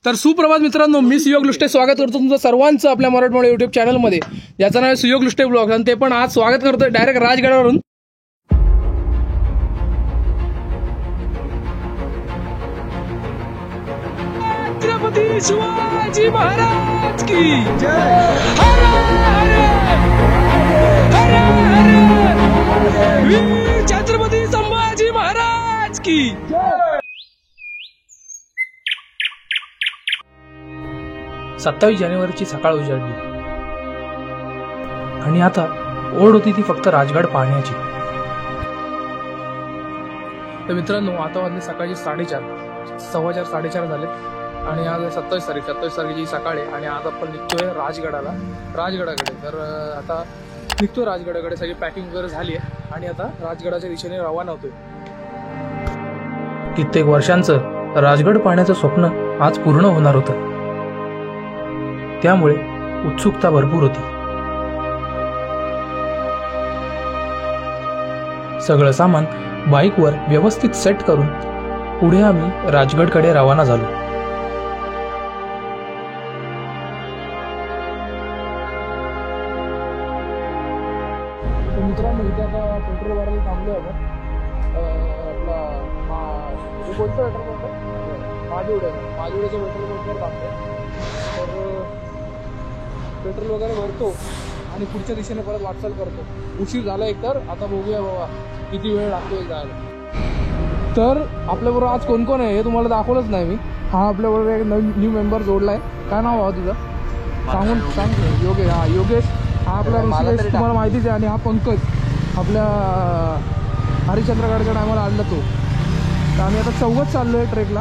तर सुप्रभात मित्रांनो, मी सुयोग लुष्टे स्वागत करतो तुमचं सर्वांचं आपल्या मराठमोळ्या युट्यूब चॅनलमध्ये, ज्याचं नाव आहे सुयोग लुष्टे ब्लॉग. आणि ते पण आज स्वागत करतोय डायरेक्ट राजगडावरून. छत्रपती शिवाजी महाराज की जय. हर हर हर वीर छत्रपती संभाजी महाराज की जय. 27 जानेवारीची सकाळ उजाडली आणि आता ओढ होती ती फक्त राजगड पाहण्याची. तर मित्रांनो, आता वाजले सकाळची 4:30, 4:15 झाले आणि आज 27 तारखेची सकाळ आहे आणि आज आपण निघतोय राजगडाकडे. तर आता निघतोय राजगडाकडे, सगळी पॅकिंग वगैरे झाली आहे आणि आता राजगडाच्या दिशेने रवाना होतोय. कित्येक वर्षांचं राजगड पाहण्याचं स्वप्न आज पूर्ण होणार होतं, त्यामुळे उत्सुकता भरपूर होती. सगळं सामान बाईकवर व्यवस्थित सेट करून पुढे आम्ही राजगडकडे रवाना झालो. मित्रांनो, इथे आता पेट्रोल भरायला थांबलोय आपण. आपला कोणतं पेट्रोल पंप? माझ्यावड्याच्या पेट्रोल पंपवर थांबतोय. तर पेट्रोल वगैरे भरतो आणि पुढच्या दिशेने परत वाटचाल करतो. उशीर झाला एक तर, आता बघूया बाबा किती वेळ लागतो जायला. तर आपल्याबरोबर आज कोण कोण आहे हे तुम्हाला दाखवलंच नाही मी. हा आपल्याबरोबर एक न्यू मेंबर जोडला आहे. काय नाव आहे तुझं? सांग. योगेश हा आपला ऋषिकेश, तुम्हाला माहितीच आहे. आणि हा पंकज आपल्या हरिश्चंद्रगडच्या टायमाला आणला तो. तर आम्ही आता चौघच चाललो आहे ट्रेकला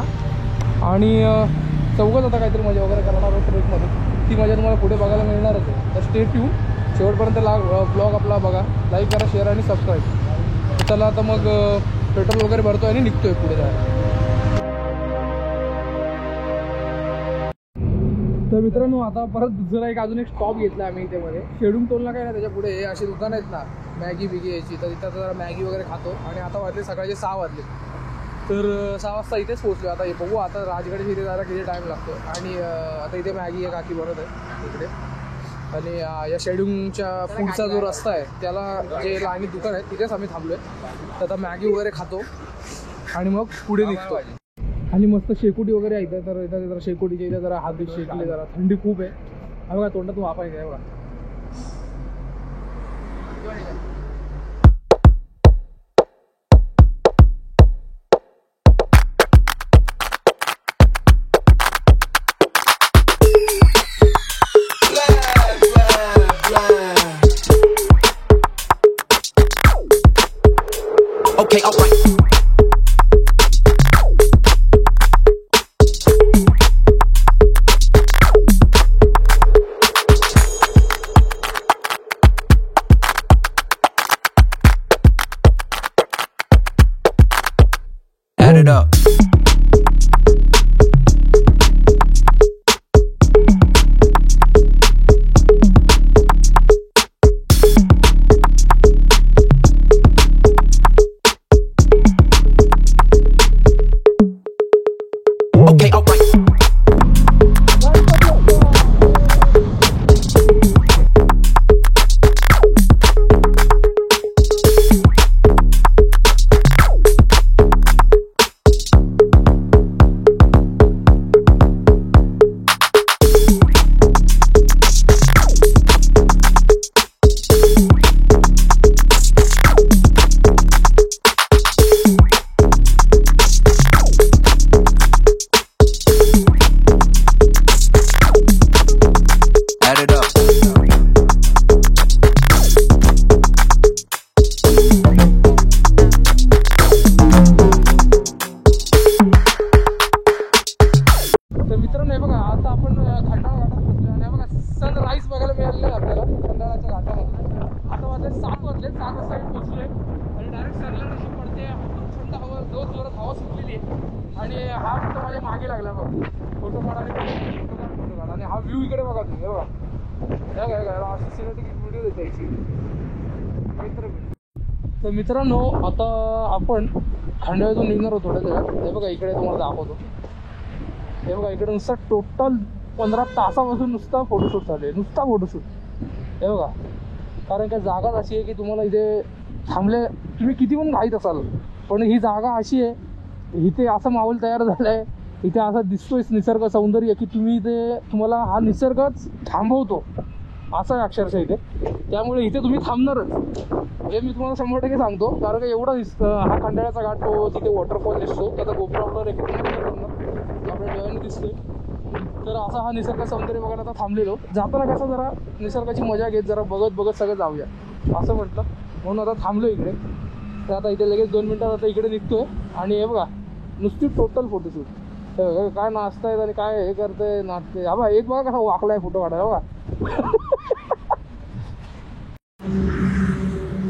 आणि चौघच आता काहीतरी मजा वगैरे करणार आहोत ट्रेकमध्ये. ती मजा तुम्हाला पुढे बघायला मिळणारच आहे. तर स्टे ट्यून, शेवटपर्यंत ब्लॉग आपला बघा, लाईक करा, शेअर आणि सबस्क्राईब. चला आता मग पेट्रोल वगैरे भरतोय आणि निघतोय पुढे जायला. तर मित्रांनो, आता परत दुसरा अजून एक स्टॉप घेतला आम्ही इथे मध्ये. शेडूम टोलला काय ना, त्याच्या पुढे हे अशी दुकानं आहेत ना मॅगी बिगी यायची, तर तिथं जरा मॅगी वगैरे खातो. आणि आता वाजले सकाळचे 6 वाजले. तर 6 वाजता इथेच पोहोचलो. आता हे बघू आता राजगडच्या इथे जायला किती टाईम लागतो. आणि आता इथे मॅगी एक काकी बनवत आहे इकडे. आणि या शेड्यूमच्या पुढचा जो रस्ता आहे त्याला जे लाईनीत दुकान आहे तिथेच आम्ही थांबलो आहे. तर आता मॅगी वगैरे खातो आणि मग पुढे निघतो. आणि मस्त शेकोटी वगैरे आहे इथं. तर इथं जरा शेकोटीच्या इथे जरा हात शेकले, जरा थंडी खूप आहे. हा बघा तोंडातून वाफा येते बघा. Okay, all right. Add it up. Okay, all right. आणि हा फक्त माझ्या मागे लागला बघ. फोटो काढ आणि हा व्ह्यू इकडे बघा तुम्ही. बघा अशी सिनेमॅटिक व्हिडिओ देते याची. तर मित्रांनो, आता आपण खांडव्यातून निघणार आहोत थोड्या वेळात. हे बघा इकडे तुम्हाला दाखवतो. हे बघा इकडे नुसता टोटल 15 तासापासून नुसता फोटोशूट चालू आहे, नुसता फोटोशूट. हे बघा, कारण का जागाच अशी आहे की तुम्हाला इथे थांबले तुम्ही किती पण घाईत असाल, पण ही जागा अशी आहे, इथे असं माहोल तयार झाला आहे, इथे असा दिसतोय निसर्ग सौंदर्य की तुम्ही इथे तुम्हाला हा निसर्गच थांबवतो असं आहे अक्षरशः इथे. त्यामुळे इथे तुम्ही थांबणारच हे मी तुम्हाला 100% सांगतो. कारण का एवढा हा खंडाळ्याचा घाट, तो तिथे वॉटरफॉल दिसतो, त्याचा गोपुरावर आपल्या डोळ्याने दिसतोय. तर असा हा निसर्ग सौंदर्य बघायला आता थांबलेलो. जाताना कसं जरा निसर्गाची मजा घेत जरा बघत सगळं जाऊया असं म्हटलं, म्हणून आता थांबलो इकडे. तर आता इथे लगेच 2 मिनटात आता इकडे निघतोय. आणि हे बघा नुसती टोटल फोटोशूट, काय नाचतायत आणि काय हे करतंय नाचते. हा बा एक बघा कसा वाकलाय फोटो काढायला बघा.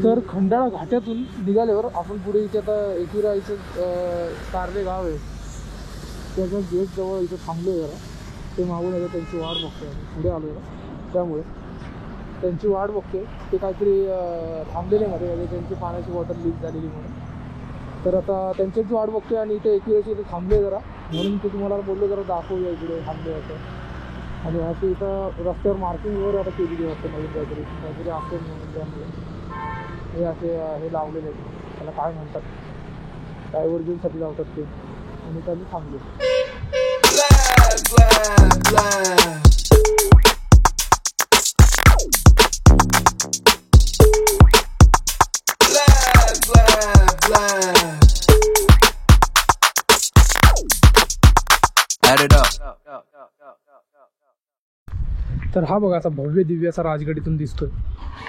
तर खंडाळा घाटातून निघाल्यावर आपण पुढे इथे आता एकविरा इथं कारले गाव आहे, त्याच्या गेट जवळ इथं थांबलो आहे जरा. ते मागून आता त्यांची वाट बघतोय, पुढे आलो आहे त्यामुळे त्यांची वाट बघतोय. ते काहीतरी थांबलेले मध्ये त्यांची पाण्याची बॉटल लीक झालेली म्हणून. तर आता त्यांचीच वाट बघतोय आणि इथे एकविराची इथे थांबले जरा, म्हणून ते तुम्हाला बोललो जरा दाखवूया इकडे थांबले असं. आणि असे इथं रस्त्यावर मार्किंग वगैरे आता केलेली असते नवीन काहीतरी असेल म्हणून. त्यामुळे हे असे हे लावलेले आहेत, त्याला काय म्हणतात, डायव्हर्जनसाठी लावतात ते, आणि त्यांनी थांबले. तर हा बघा असा भव्य दिव्य असा राजगड इथून दिसतोय.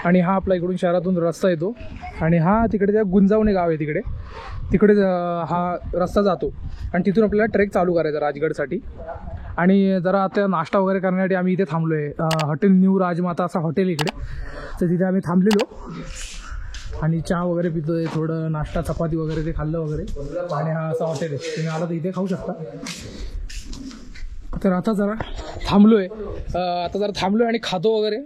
आणि हा आपला इकडून शहरातून रस्ता येतो आणि हा तिकडे त्या गुंजावणे गाव आहे तिकडे हा रस्ता जातो. आणि तिथून आपल्याला ट्रेक चालू करायचा राजगडसाठी. आणि जरा आता नाश्ता वगैरे करण्यासाठी आम्ही इथे थांबलो आहे, हॉटेल न्यू राजमाता असं हॉटेल इकडे. तर तिथे आम्ही थांबलेलो आणि चहा वगैरे पितोय, थोडं नाश्ता चपाती वगैरे ते खाल्लं वगैरे. आणि हा असा हॉटेल आहे, तुम्ही आला तर इथे खाऊ शकता. तर आता जरा थांबलोय आणि खातो वगैरे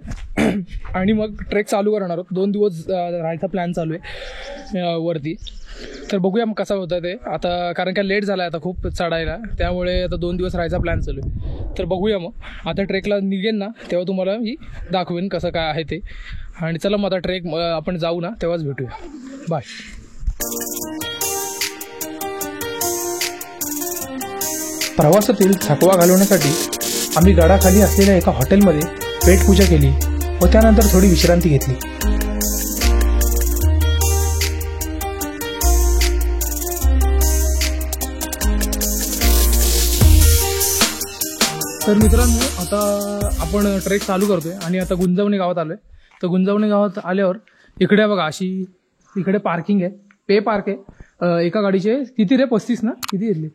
आणि मग ट्रेक चालू करणार आहोत. 2 दिवस राहायचा प्लॅन चालू आहे वरती. तर बघूया मग कसं होतं ते आता, कारण का लेट झाला आहे आता खूप चढायला, त्यामुळे आता 2 दिवस राहायचा प्लॅन चालू आहे. तर बघूया मग आता ट्रेकला निघेन ना तेव्हा तुम्हाला मी दाखवेन कसं काय आहे ते. आणि चला मग आता ट्रेक आपण जाऊ ना तेव्हाच भेटूया. बाय. प्रवासातील थकवा घालवण्यासाठी आम्ही गडाखाली असलेल्या एका हॉटेलमध्ये पेटपूजा केली व त्यानंतर थोडी विश्रांती घेतली. तर मित्रांनो आता आपण ट्रेक चालू करतोय आणि आता गुंजावणे गावात आलोय. तर गुंजावणे गावात आल्यावर इकडे बघा अशी इकडे पार्किंग आहे, पे पार्क आहे. एका गाडीचे किती रे 35 ना किती घेतले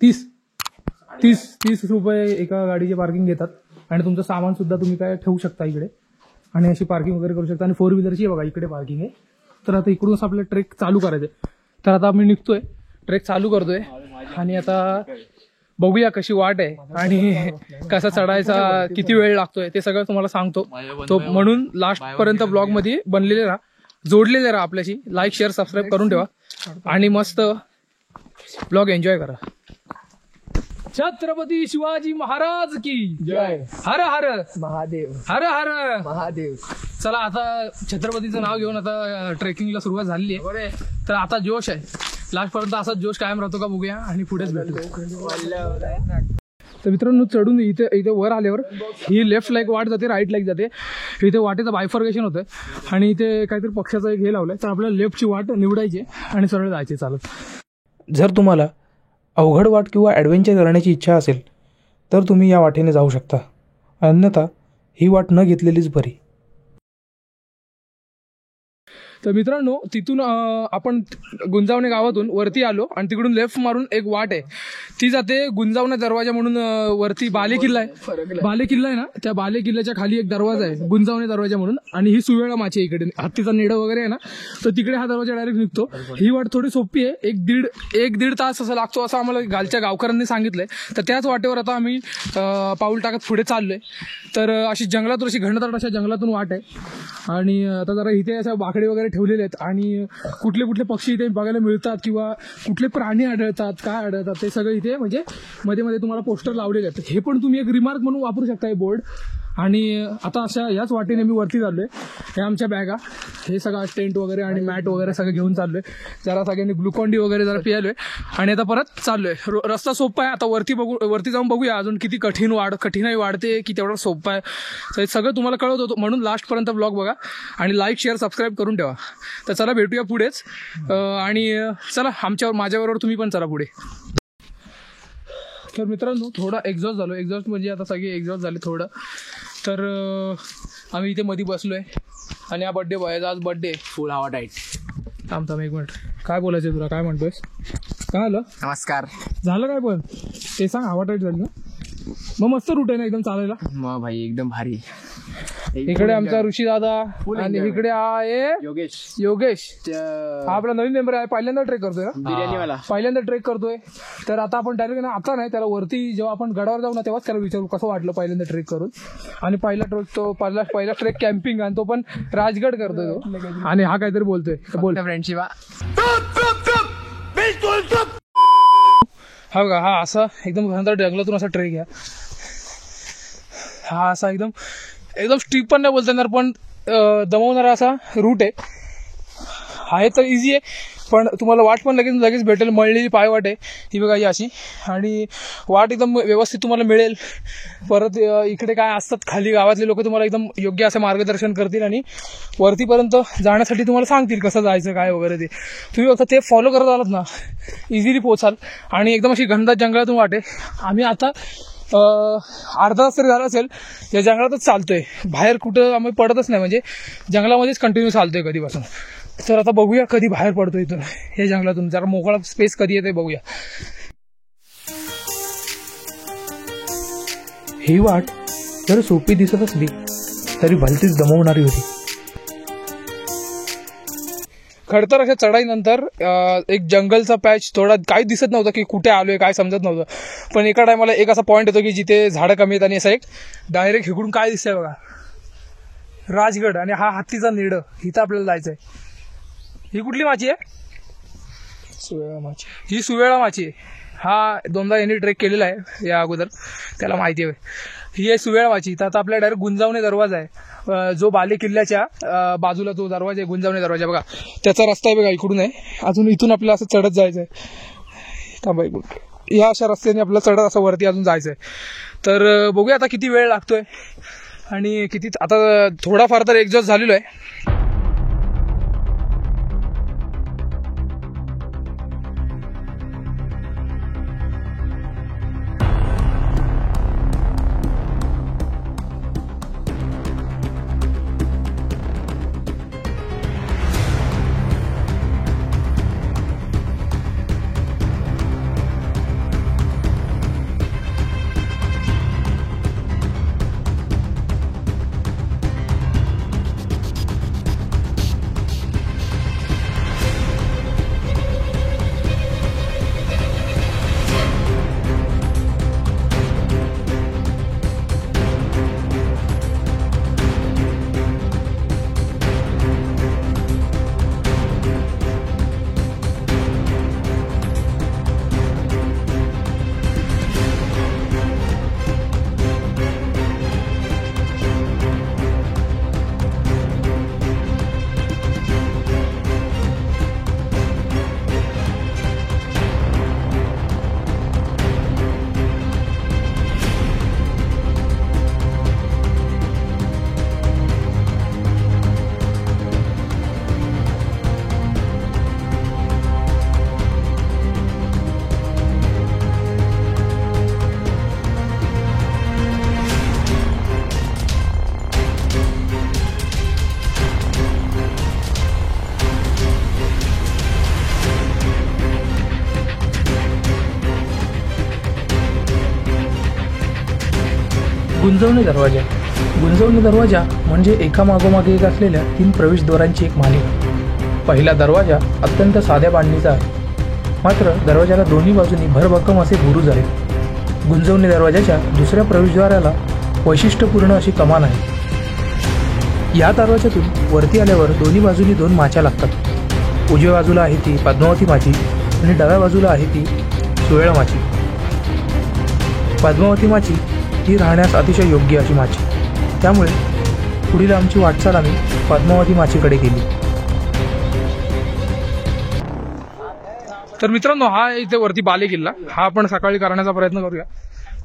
30 रुपये एका गाडीचे पार्किंग घेतात. आणि तुमचं सामान सुद्धा तुम्ही काय ठेवू शकता इकडे आणि अशी पार्किंग वगैरे करू शकता. आणि 4 व्हीलरची बघा इकडे पार्किंग आहे. तर आता इकडूनच आपल्याला ट्रेक चालू करायचं. तर आता आम्ही निघतोय, ट्रेक चालू करतोय आणि आता बघूया कशी वाट आहे आणि कसा चढायचा, किती वेळ लागतोय ते सगळं तुम्हाला सांगतो. तो म्हणून लास्ट पर्यंत ब्लॉग मध्ये बनलेले राहा, जोडलेले राहा आपल्याशी. लाईक शेअर सबस्क्राईब करून ठेवा आणि मस्त ब्लॉग एन्जॉय करा. छत्रपती शिवाजी महाराज की जय. हर हर महादेव, हर हर महादेव. चला आता छत्रपतीचं नाव घेऊन आता ट्रेकिंगला सुरुवात झालेली आहे. तर आता जोश आहे, लास्ट पर्यंत असाच जोश कायम राहतो का बघूया आणि पुढेच भेटू. तर मित्रांनो चढून इथे वर आल्यावर ही लेफ्टला एक वाट जाते, राईटला एक जाते. इथे वाटेचं बायफर्गेशन होतं आणि इथे काहीतरी पक्षाचं एक हे लावलंय. तर आपल्याला लेफ्टची वाट निवडायची आणि सरळ जायचे चालत. जर तुम्हाला अवघड वाट किंवा ॲडव्हेंचर करण्याची इच्छा असेल तर तुम्ही या वाटेने जाऊ शकता, अन्यथा ही वाट न घेतलेलीच बरी. तर मित्रांनो तिथून आपण गुंजावणे गावातून वरती आलो आणि तिकडून लेफ्ट मारून एक वाट आहे, ती जाते गुंजावणे दरवाजा म्हणून. वरती बाले किल्ला आहे ना, त्या बाले किल्ल्याच्या खाली एक दरवाजा आहे गुंजावणे दरवाजा म्हणून. आणि ही सुवेळा माची आहे इकडे, हत्तीचा नेडा वगैरे आहे ना, तर तिकडे हा दरवाजा डायरेक्ट निघतो. ही वाट थोडी सोपी आहे, एक दीड तास असं लागतो असं आम्हाला गालच्या गावकऱ्यांनी सांगितलंय. तर त्याच वाटेवर आता आम्ही पाऊल टाकत पुढे चाललोय. तर अशी जंगलातून, अशी घनदाट अशा जंगलातून वाट आहे. आणि आता जरा इथे अशा बाकडे वगैरे ठेवलेले आहेत आणि कुठले कुठले पक्षी इथे बघायला मिळतात किंवा कुठले प्राणी आढळतात, काय आढळतात ते सगळं इथे म्हणजे मध्ये मध्ये तुम्हाला पोस्टर लावलेले आहेत. हे पण तुम्ही एक रिमार्क म्हणून वापरू शकता हे बोर्ड. आणि आता अशा याच वाटेने मी वरती चाललोय. हे आमच्या बॅगा, हे सगळं टेंट वगैरे आणि मॅट वगैरे सगळं घेऊन चाललोय. जरा सगळ्यांनी ग्लुकॉन-डी वगैरे जरा पियालोय आणि आता परत चाललोय. रस्ता सोपा आहे. आता वरती जाऊन बघूया अजून किती कठीणाई वाढते की तेवढा सोपा आहे. तर हे सगळं तुम्हाला कळवत होतो म्हणून लास्टपर्यंत ब्लॉग बघा आणि लाईक शेअर सबस्क्राईब करून ठेवा. तर चला भेटूया पुढेच. आणि चला माझ्याबरोबर तुम्ही पण चला पुढे. तर मित्रांनो थोडा एक्झॉस्ट झालो. एक्झॉस्ट म्हणजे आता सगळे एक्झॉस्ट झाले थोडं. तर आम्ही इथे मध्ये बसलोय आणि हा बड्डे बॉय आज बड्डे फुल हवा टाईट. थांब एक मिनिट. काय बोलायचं तुला, काय म्हणतोयस, काय आलं? नमस्कार. झालं काय पण ते सांग. हवा टाईट झाली ना? मग मस्त रूट आहे ना एकदम चालायला. मग भाई एकदम भारी. इकडे आमचा ऋषी दादा आणि इकडे आहे योगेश. हा आपला नवीन मेंबर आहे. पहिल्यांदा ट्रेक करतोय. बिर्याणीवाला पहिल्यांदा ट्रेक करतोय. तर आता आपण डायरेक्ट ना, आता नाही त्याला वरती जेव्हा आपण गडावर जाऊ ना तेव्हाच त्याला विचारू कसं वाटलं पहिल्यांदा ट्रेक करून. आणि पहिला ट्रेक कॅम्पिंग आणि तो पण राजगड करतोय तो. आणि हा काहीतरी बोलतोय. बोल फ्रेंडशिप. हा बघा, हा असा एकदम जंगलातून असा ट्रेक आहे. हा असा एकदम स्टीप पण नाही बोलता येणार पण दमवणारा असा रूट आहे तर इझी आहे. पण तुम्हाला वाट पण लगेच भेटेल. मळलेली पायवाट आहे ही बघा ही अशी. आणि वाट एकदम व्यवस्थित तुम्हाला मिळेल. परत इकडे काय असतात खाली गावातले लोक तुम्हाला एकदम योग्य असं मार्गदर्शन करतील आणि वरतीपर्यंत जाण्यासाठी तुम्हाला सांगतील कसं जायचं काय वगैरे. ते तुम्ही फक्त ते फॉलो करत आलात ना इझिली पोचाल. आणि एकदम अशी घनदाट जंगलातून वाटे. आम्ही आता अर्धा तास तरी झाला असेल या जंगलातच चालतोय. बाहेर कुठं आम्ही पडतच नाही म्हणजे जंगलामध्येच कंटिन्यू चालतोय कधीपासून. तर आता बघूया कधी बाहेर पडतो इथून या जंगलातून. जरा मोकळा स्पेस कधी येते बघूया. ही वाट जर सोपी दिसत असली तरी भलतीच दमवणारी होती. खडतर अशा चढाईनंतर एक जंगलचा पॅच थोडा काही दिसत नव्हता की कुठे आलोय काय समजत नव्हतं. पण एका टायमाला एक असा पॉईंट येतो की जिथे झाडं कमी आहेत आणि असं एक डायरेक्ट इकडून काय दिसतंय बघा राजगड. आणि हा हत्तीचा नीड. इथं आपल्याला जायचंय. ही कुठली माची आहे? सुवेळा माची. ही सुवेळा माची आहे. हा दोनदा यांनी ट्रेक केलेला आहे या अगोदर, त्याला माहिती आहे. ही आहे सुवेळा माची. तर आता आपल्या डायरेक्ट गुंजावणे दरवाजा आहे जो बाले किल्ल्याच्या बाजूला तो दरवाजा आहे गुंजावणे दरवाजा बघा. त्याचा रस्ता आहे बघा इकडून आहे. अजून इथून आपल्याला असं चढत जायचं आहे. थांबा या अशा रस्त्याने आपल्याला चढत असं वरती अजून जायचं आहे. तर बघूया आता किती वेळ लागतोय आणि किती. आता थोडाफार तर एक्झॉस्ट झालेलो आहे. गुंजवणी दरवाजा म्हणजे एका मागोमागे एक असलेल्या 3 प्रवेशद्वारांची एक मालिका. पहिला दरवाजा अत्यंत साध्या बांधणीचा आहे, मात्र दरवाजाला दोन्ही बाजूनी भरभक्कम असे बुरुज आहेत. गुंजवणी दरवाजाच्या दुसऱ्या प्रवेशद्वाराला वैशिष्ट्यपूर्ण अशी कमान आहे. या दरवाजातून वरती आल्यावर दोन्ही बाजूनी 2 माच्या लागतात. उजव्या बाजूला आहे ती पद्मावती माची आणि डाव्या बाजूला आहे ती सुवेळा माची. पद्मावती माची ही राहण्यास अतिशय योग्य अशी माची, त्यामुळे पुढील आमची वाटचाल आम्ही पद्मावती माचीकडे केली. तर मित्रांनो, हा इथे वरती बाले किल्ला, हा आपण सकाळी करण्याचा प्रयत्न करूया.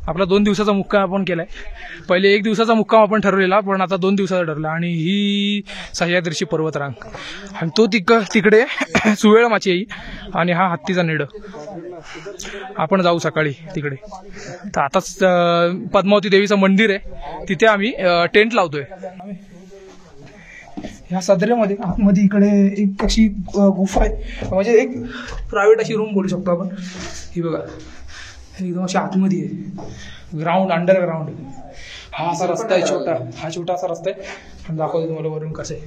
आपला 2 दिवसाचा मुक्काम आपण केलाय. पहिले 1 दिवसाचा मुक्काम आपण ठरवलेला, पण आता 2 दिवसाचा ठरला. आणि ही सह्याद्रीची पर्वतरांग आणि तो तिकडे सुवेळ माची आहे आणि हा हत्तीचा नेड. आपण जाऊ सकाळी तिकडे. तर आताच पद्मावती देवीचं मंदिर आहे, तिथे आम्ही टेंट लावतोय. ह्या सदऱ्यामध्ये आतमध्ये इकडे एक अशी गुफा आहे, म्हणजे एक प्रायव्हेट अशी रूम बोलू शकतो आपण. ही बघा, एकदम अशी आतमध्ये आहे, ग्राउंड, अंडरग्राउंड. हा असा रस्ता आहे छोटा, हा छोटा असा रस्ता आहे. आणि दाखवतो तुम्हाला वरून कसं आहे.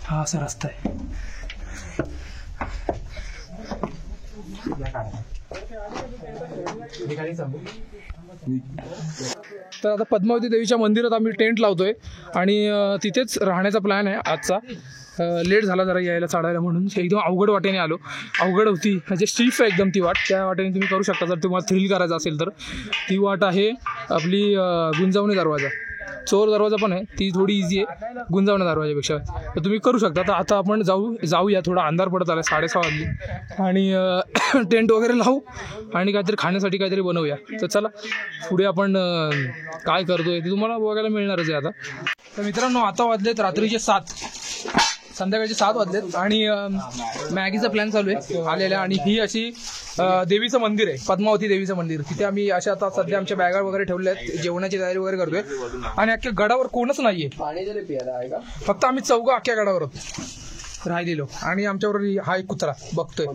हा असा रस्ता आहे. तर आता पद्मावती देवीच्या मंदिरात आम्ही टेंट लावतोय आणि तिथेच राहण्याचा प्लॅन आहे आजचा. लेट झाला जरा यायला चढायला, म्हणून एकदम अवघड वाटेने आलो. अवघड होती म्हणजे स्टीफ आहे एकदम ती वाट. त्या वाटेने तुम्ही करू शकता जर तुम्हाला थ्रिल करायचं असेल तर. ती वाट आहे आपली गुंजावणी दरवाजा. चोर दरवाजा पण आहे, ती थोडी इझी आहे गुंजावणी दरवाजापेक्षा, तर तुम्ही करू शकता. तर आता आपण जाऊया. थोडा अंधार पडत आला, 6:30 वाजली. आणि टेंट वगैरे लावू आणि काहीतरी खाण्यासाठी काहीतरी बनवूया. तर चला पुढे आपण काय करतोय ते तुम्हाला बघायला मिळणारच आहे आता. तर मित्रांनो, आता वाजलेत रात्रीचे 7, संध्याकाळचे 7 वाजलेत आणि मॅगीचा प्लॅन चालू आहे आलेला. आणि ही अशी देवीचं मंदिर आहे, पद्मावती देवीचं मंदिर. तिथे आम्ही अशा आता सध्या आमच्या बॅगा वगैरे ठेवल्या आहेत, जेवणाची तयारी वगैरे करतोय. आणि अख्ख्या गडावर कोणच नाहीये, फक्त आम्ही 4 अख्ख्या गडावर राहिलेलो. आणि आमच्याबरोबर हा एक कुत्रा बघतोय.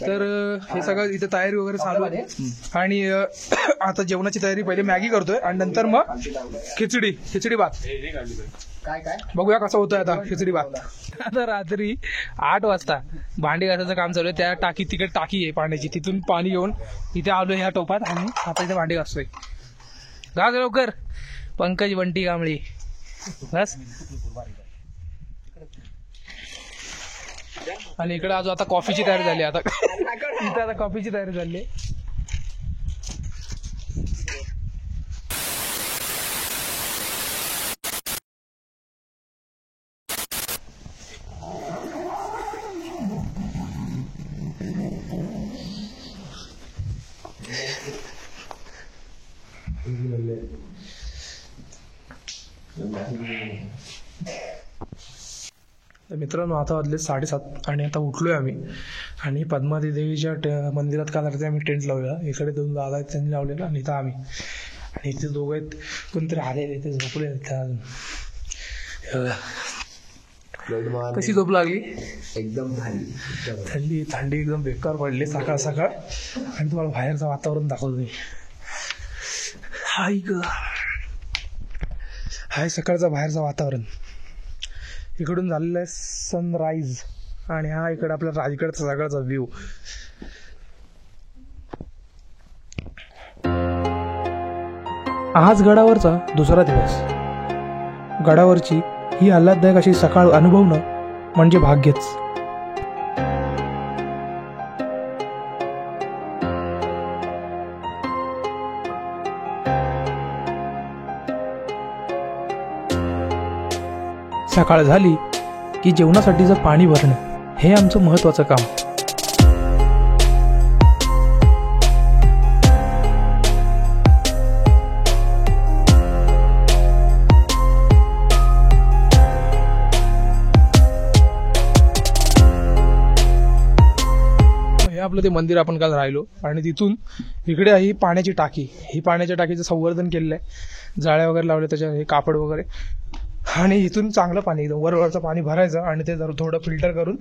तर हे सगळं इथे तयारी वगैरे चालू आहे. आणि आता जेवणाची तयारी, पहिले मॅगी करतोय आणि नंतर मग खिचडी भात. बघूया कसं होतंय आता खिचडी भात. आता रात्री 8 वाजता भांडी घासायचं काम चालू आहे. त्या तिकडे टाकी आहे पाण्याची, तिथून पाणी घेऊन इथे आलो ह्या टोपात आणि आता इथे भांडी घासतोय. घास लवकर. पंकज बंटी कांबळी बस. आणि इकडे अजून आता कॉफीची तयारी झाली. आता इथे आता कॉफीची तयारी झाली. तर मित्रांनो, आता वाजले 7:30 आणि आता उठलोय आम्ही. आणि पद्मावती देवीच्या मंदिरात का जायचं, आम्ही टेंट लावलेला. इकडे 2 दादा आहेत त्यांनी लावलेला आणि इथं आम्ही. आणि इथे 2 आहेत कोणतरी आलेले, ते झोपले अजून. कशी झोप लागली? एकदम थंडी एकदम बेकार पडली सकाळ सकाळ. आणि तुम्हाला बाहेरचं वातावरण दाखवतो मी. हाय सकाळचा बाहेरचं वातावरण. इकडून झालेलं आहे सनराईज आणि हा इकडे आपला राजगडचा सगळ्याचा व्ह्यू. आज गडावरचा दुसरा दिवस. गडावरची ही आल्हाददायक अशी सकाळ अनुभवणं म्हणजे भाग्यच. सकाळ झाली की जेवणासाठीचं पाणी भरणं हे आमचं महत्त्वाचं काम. हे आपलं ते मंदिर आपण काल राहिलो. आणि तिथून इकडे आहे पाण्याची टाकी. ही पाण्याच्या टाकीचं संवर्धन केलेलं आहे, जाळ्या वगैरे लावले त्याच्या, हे कापड वगैरे. आणि इथून चांगलं पाणी एकदम वरवरचं पाणी भरायचं आणि ते जर थोडं फिल्टर करून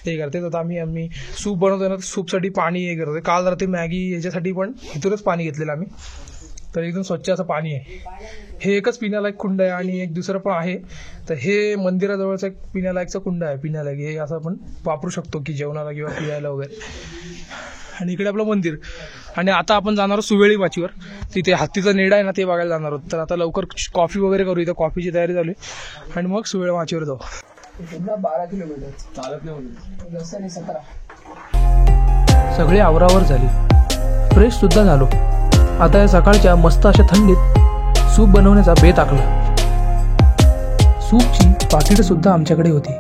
हे करते. तर आम्ही सूप बनवतो ना, सूपसाठी पाणी हे करतो. काल रात्री मॅगी याच्यासाठी पण इथूनच पाणी घेतलेलं आम्ही. तर एकदम स्वच्छ असं पाणी आहे. हे एकच पिण्यालायक कुंड आहे आणि एक दुसरं पण आहे. तर हे मंदिराजवळचं एक पिण्यालायकचं कुंड आहे, पिण्यालायक. हे असं आपण वापरू शकतो की जेवणाला किंवा पियायला वगैरे. आणि इकडे आपलं मंदिर. आणि आता आपण जाणार आहोत सुवेळी माचीवर. तिथे हत्तीचा नेडा आहे ना, ते बघायला जाणार आहोत. तर आता लवकर कॉफी वगैरे करू, इथं कॉफीची तयारी झाली आणि मग सुवेळी माचीवर जाऊ. 12 किलोमीटर चालत नाही, 17. सगळे आवरावर झाली, फ्रेश सुद्धा झालो. आता या सकाळच्या मस्त अशा थंडीत सूप बनवण्याचा बेत आखला. सूपची पाकिटं सुद्धा आमच्याकडे होती.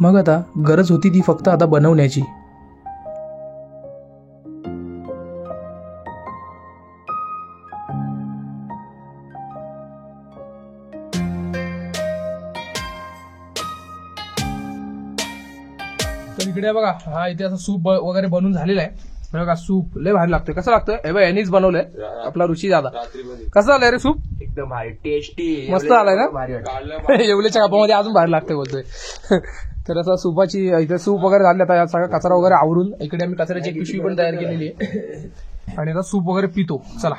मग आता गरज होती ती फक्त आता बनवण्याची. तर इकडे बघा, हा इथे असं सूप वगैरे बनवून झालेलं आहे. बघा सूप लय भारी लागतंय. कसं लागतं हे बघ, यांनीच बनवलंय आपला ऋषी दादा. कसं आलंय रे सूप? एकदम भारी, टेस्टी, मस्त आलाय ना? भारी वाटतं. येवलेच्या कापामध्ये अजून भारी लागतंय बोलतोय. तर असं सूपाची इथे सूप वगैरे झाले. आता सगळा कचरा वगैरे आवरून इकडे आम्ही कचऱ्याची एक पिशवी पण तयार केलेली आहे आणि आता सूप वगैरे पितो. चला.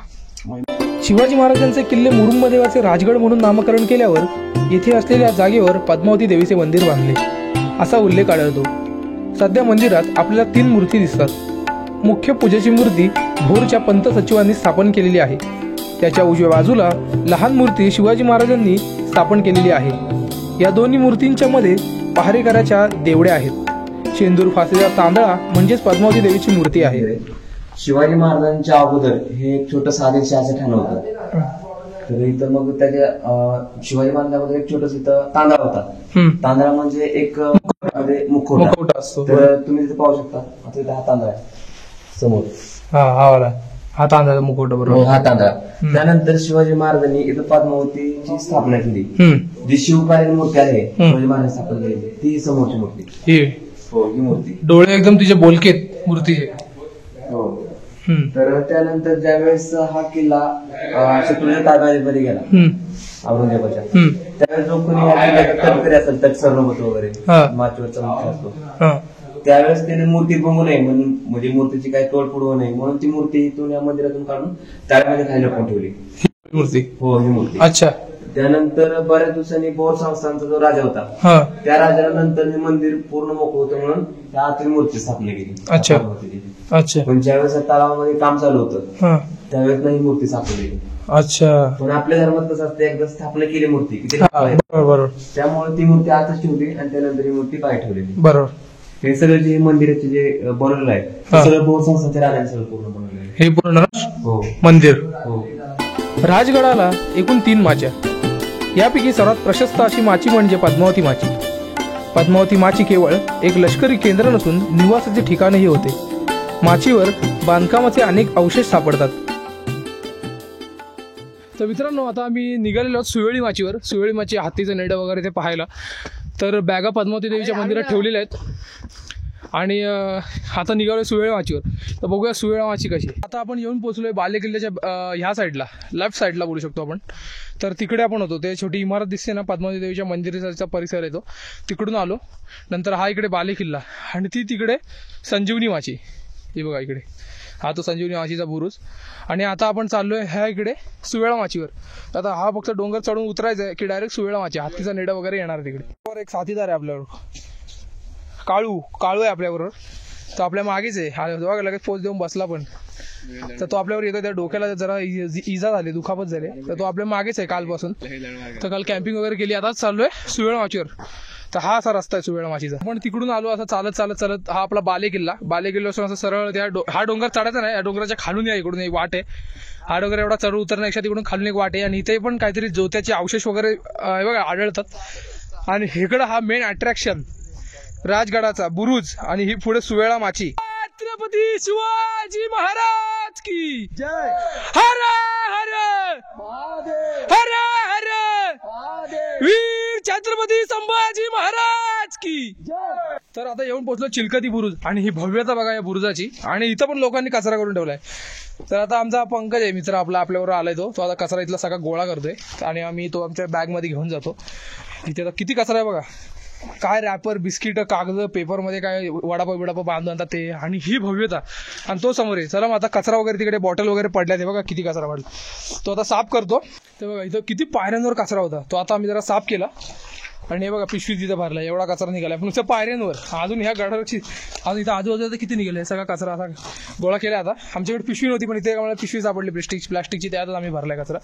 शिवाजी महाराजांचे किल्ले मुरुंबदेवाचे राजगड म्हणून नामकरण केल्यावर येथे असलेल्या जागेवर पद्मावती देवीचे मंदिर बांधले असा उल्लेख आढळतो. सध्या मंदिरात आपल्याला 3 मूर्ती दिसतात. मुख्य पूजेची मूर्ती भोरच्या पंत सचिवांनी स्थापन केलेली आहे. त्याच्या उजव्या बाजूला लहान मूर्ती शिवाजी महाराजांनी स्थापन केलेली आहे. या दोन्ही मूर्तींच्या मध्ये पहारेकराच्या देवड्या आहेत. शेंदूर फासलेला तांदळा म्हणजेच पद्मावती देवीची मूर्ती आहे. शिवाजी महाराजांच्या अगोदर हे एक छोटं आदिलशहाचं ठाण होतं. तर इथं मग त्याच्या शिवाजी महाराजांच्या एक छोटस इथं तांदळा होता. तांदळा म्हणजे एक मुखवटा असतो. तर तुम्ही तिथे पाहू शकता. आता इथं हा तांदळा आहे समोर. हा तांदळाचा मुखवटा बरोबर. हा तांदळा. त्यानंतर शिवाजी महाराजांनी इथं पद्मावतीची स्थापना केली. जी शिवकालीन मूर्ती आहे शिवाजी महाराज स्थापन केली ती समोरची मूर्ती. हो, ही मूर्ती. डोळे एकदम तिचे बोलकेत मूर्तीचे. हो. तर त्यानंतर ज्यावेळेस हा किल्ला शत्रूच्या ताब्यामध्ये गेला औरंगजेबाच्या, त्यावेळेस जो कोणी या किल्ल्याचा तटकरी असेल, तट सरनोबत वगैरे माचीवरचा मुख्य असतो, त्यावेळेस त्याने मूर्ती बघू नये म्हणून, म्हणजे मूर्तीची काही तोडफोड होऊ नये म्हणून ती मूर्ती इथून या मंदिरातून काढून ताब्यामध्ये खाली लपवून ठेवली मूर्ती. हो, ही मूर्ती. अच्छा. त्यानंतर बऱ्याच दिवसांनी बोर संस्थानचा जो राजा होता, त्या राजाला नंतर मंदिर पूर्ण मोकळं होतं म्हणून त्या आतील मूर्ती स्थापना केली. अच्छा. अच्छा. पण ज्यावेळेस तलावामध्ये काम चालू होतं त्यावेळेस नाही मूर्ती सापडली. अच्छा. पण आपल्या धर्मात कसं असतं, एकदा स्थापना केली मूर्ती की बरोबर, त्यामुळे ती मूर्ती आतच ठेवली आणि त्यानंतर ही मूर्ती बाहेर ठेवलेली. बरोबर. हे सगळं जे मंदिराचे जे बनवलेलं आहे ते सगळं बोर संस्थानच्या राजाने सगळं पूर्ण बनवलेलं आहे. हे पूर्ण हो, मंदिर. हो. राजगडाला एकूण 3 माच्या. यापैकी सर्वात प्रशस्त अशी माची म्हणजे पद्मावती माची. पद्मावती माची केवळ एक लष्करी केंद्र नसून निवासाचे ठिकाणही होते. माचीवर बांधकामाचे अनेक अवशेष सापडतात. तर मित्रांनो, आता आम्ही निघालेलो आहोत सुवेळी माचीवर. सुवेळी माची हत्तीचं नेडं वगैरे ते पाहायला. तर बॅगा पद्मावती देवीच्या मंदिरात ठेवलेल्या आहेत आणि आता निघालोय सुवेळी माचीवर. तर बघूया सुवेळी माची कशी. आता आपण येऊन पोहोचलोय बाले किल्ल्याच्या ह्या साईडला, लेफ्ट साईडला बोलू शकतो आपण. तर तिकडे आपण होतो, ते छोटी इमारत दिसते ना, पद्मावती देवीच्या मंदिराचा परिसर येतो, तिकडून आलो. नंतर हा इकडे बाले किल्ला आणि ती तिकडे संजीवनी माची. ही बघा इकडे, हा तो संजीवनी माचीचा बुरुज. आणि आता आपण चाललोय ह्या इकडे सुवेळा माचीवर. आता हा फक्त डोंगर चढून उतरायचा आहे की डायरेक्ट सुवेळा माची, हत्तीचा नेडा वगैरे येणार तिकडे. एक साथीदार आहे आपल्याबरोबर, काळू आहे आपल्याबरोबर. तो आपल्या मागेच आहे, बघा लगेच पोच देऊन बसला पण. तर तो आपल्यावर येतो, त्या डोक्याला जरा इजा झाली, दुखापत झाली, तर तो आपल्या मागेच आहे कालपासून. तर काल कॅम्पिंग वगैरे केली. आताच चाललोय सुवेळा माचीवर. तर हा असा रस्ता आहे सुवेळा माचीचा. आपण तिकडून आलो असं चालत चालत चालत. हा आपला बाले किल्ल्यापासून असं सरळ त्या हा डोंगर चढायचा नाही, या डोंगराच्या खालून या इकडून एक वाट आहे. हा डोंगर एवढा चढ उतरण्यापेक्षा तिकडून खालून एक वाट आहे. आणि इथे पण काहीतरी जोत्याचे अवशेष वगैरे बघा आढळतात. आणि इकडं हा मेन अट्रॅक्शन राजगडाचा बुरुज आणि ही पुढे सुवेळा माची. छत्रपती शिवाजी महाराज की जय. हर हर हर हर वीर छत्रपती संभाजी महाराज की जय. तर आता येऊन पोहोचलो चिलकती बुरुज आणि ही भव्यता बघा या बुरुजाची. आणि इथं पण लोकांनी कचरा करून ठेवलाय. तर आता आमचा पंकज आहे मित्र आपल्याबरोबर आलाय, तो आता कचरा इथला सगळा गोळा करतोय आणि आम्ही तो आमच्या बॅग मध्ये घेऊन जातो. इथे आता किती कचरा आहे बघा, काय रॅपर, बिस्किट, कागद, पेपरमध्ये काय वडापाव बांधून आणतात ते. आणि ही भव्यता आणि तो समोर आहे. चला मग आता कचरा वगैरे तिकडे बॉटल वगैरे पडल्या, ते बघा किती कचरा पडला, तो आता साफ करतो. ते बघा इथं किती पायऱ्यांवर कचरा होता, तो आता आम्ही जरा साफ केला. आणि हे बघा पिशवी तिथं भरला, एवढा कचरा निघाला नुसतं पायऱ्यांवर. अजून ह्या गटाराची अजून इथं आजूबाजूला किती निघाले, सगळा कचरा असा गोळा केला. आता आमच्याकडे पिशवी नव्हती पण इथे आम्हाला पिशवी सापडली प्लास्टिकची, त्यातच आम्ही भरलाय कचरा.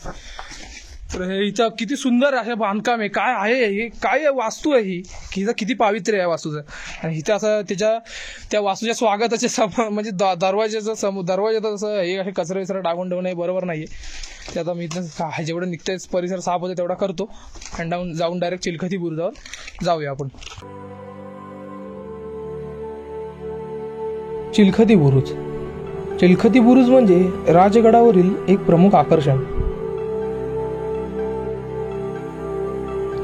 तर हे इथं किती सुंदर असे बांधकाम आहे, काय आहे हे, काय वास्तू आहे ही, की हिचं किती पावित्र्य आहे वास्तूचं. आणि इथं असं त्या वास्तूच्या स्वागताचे म्हणजे दरवाजाचं असं हे असे कचरा विचरा टाकून ठेवणं हे बरोबर नाहीये. ते आता मी इथं जेवढं निघतंय परिसर साफ होते तेवढा करतो आणि जाऊन डायरेक्ट चिलखती बुरुजावर जाऊया आपण. चिलखती बुरुज. चिलखती बुरुज म्हणजे राजगडावरील एक प्रमुख आकर्षण.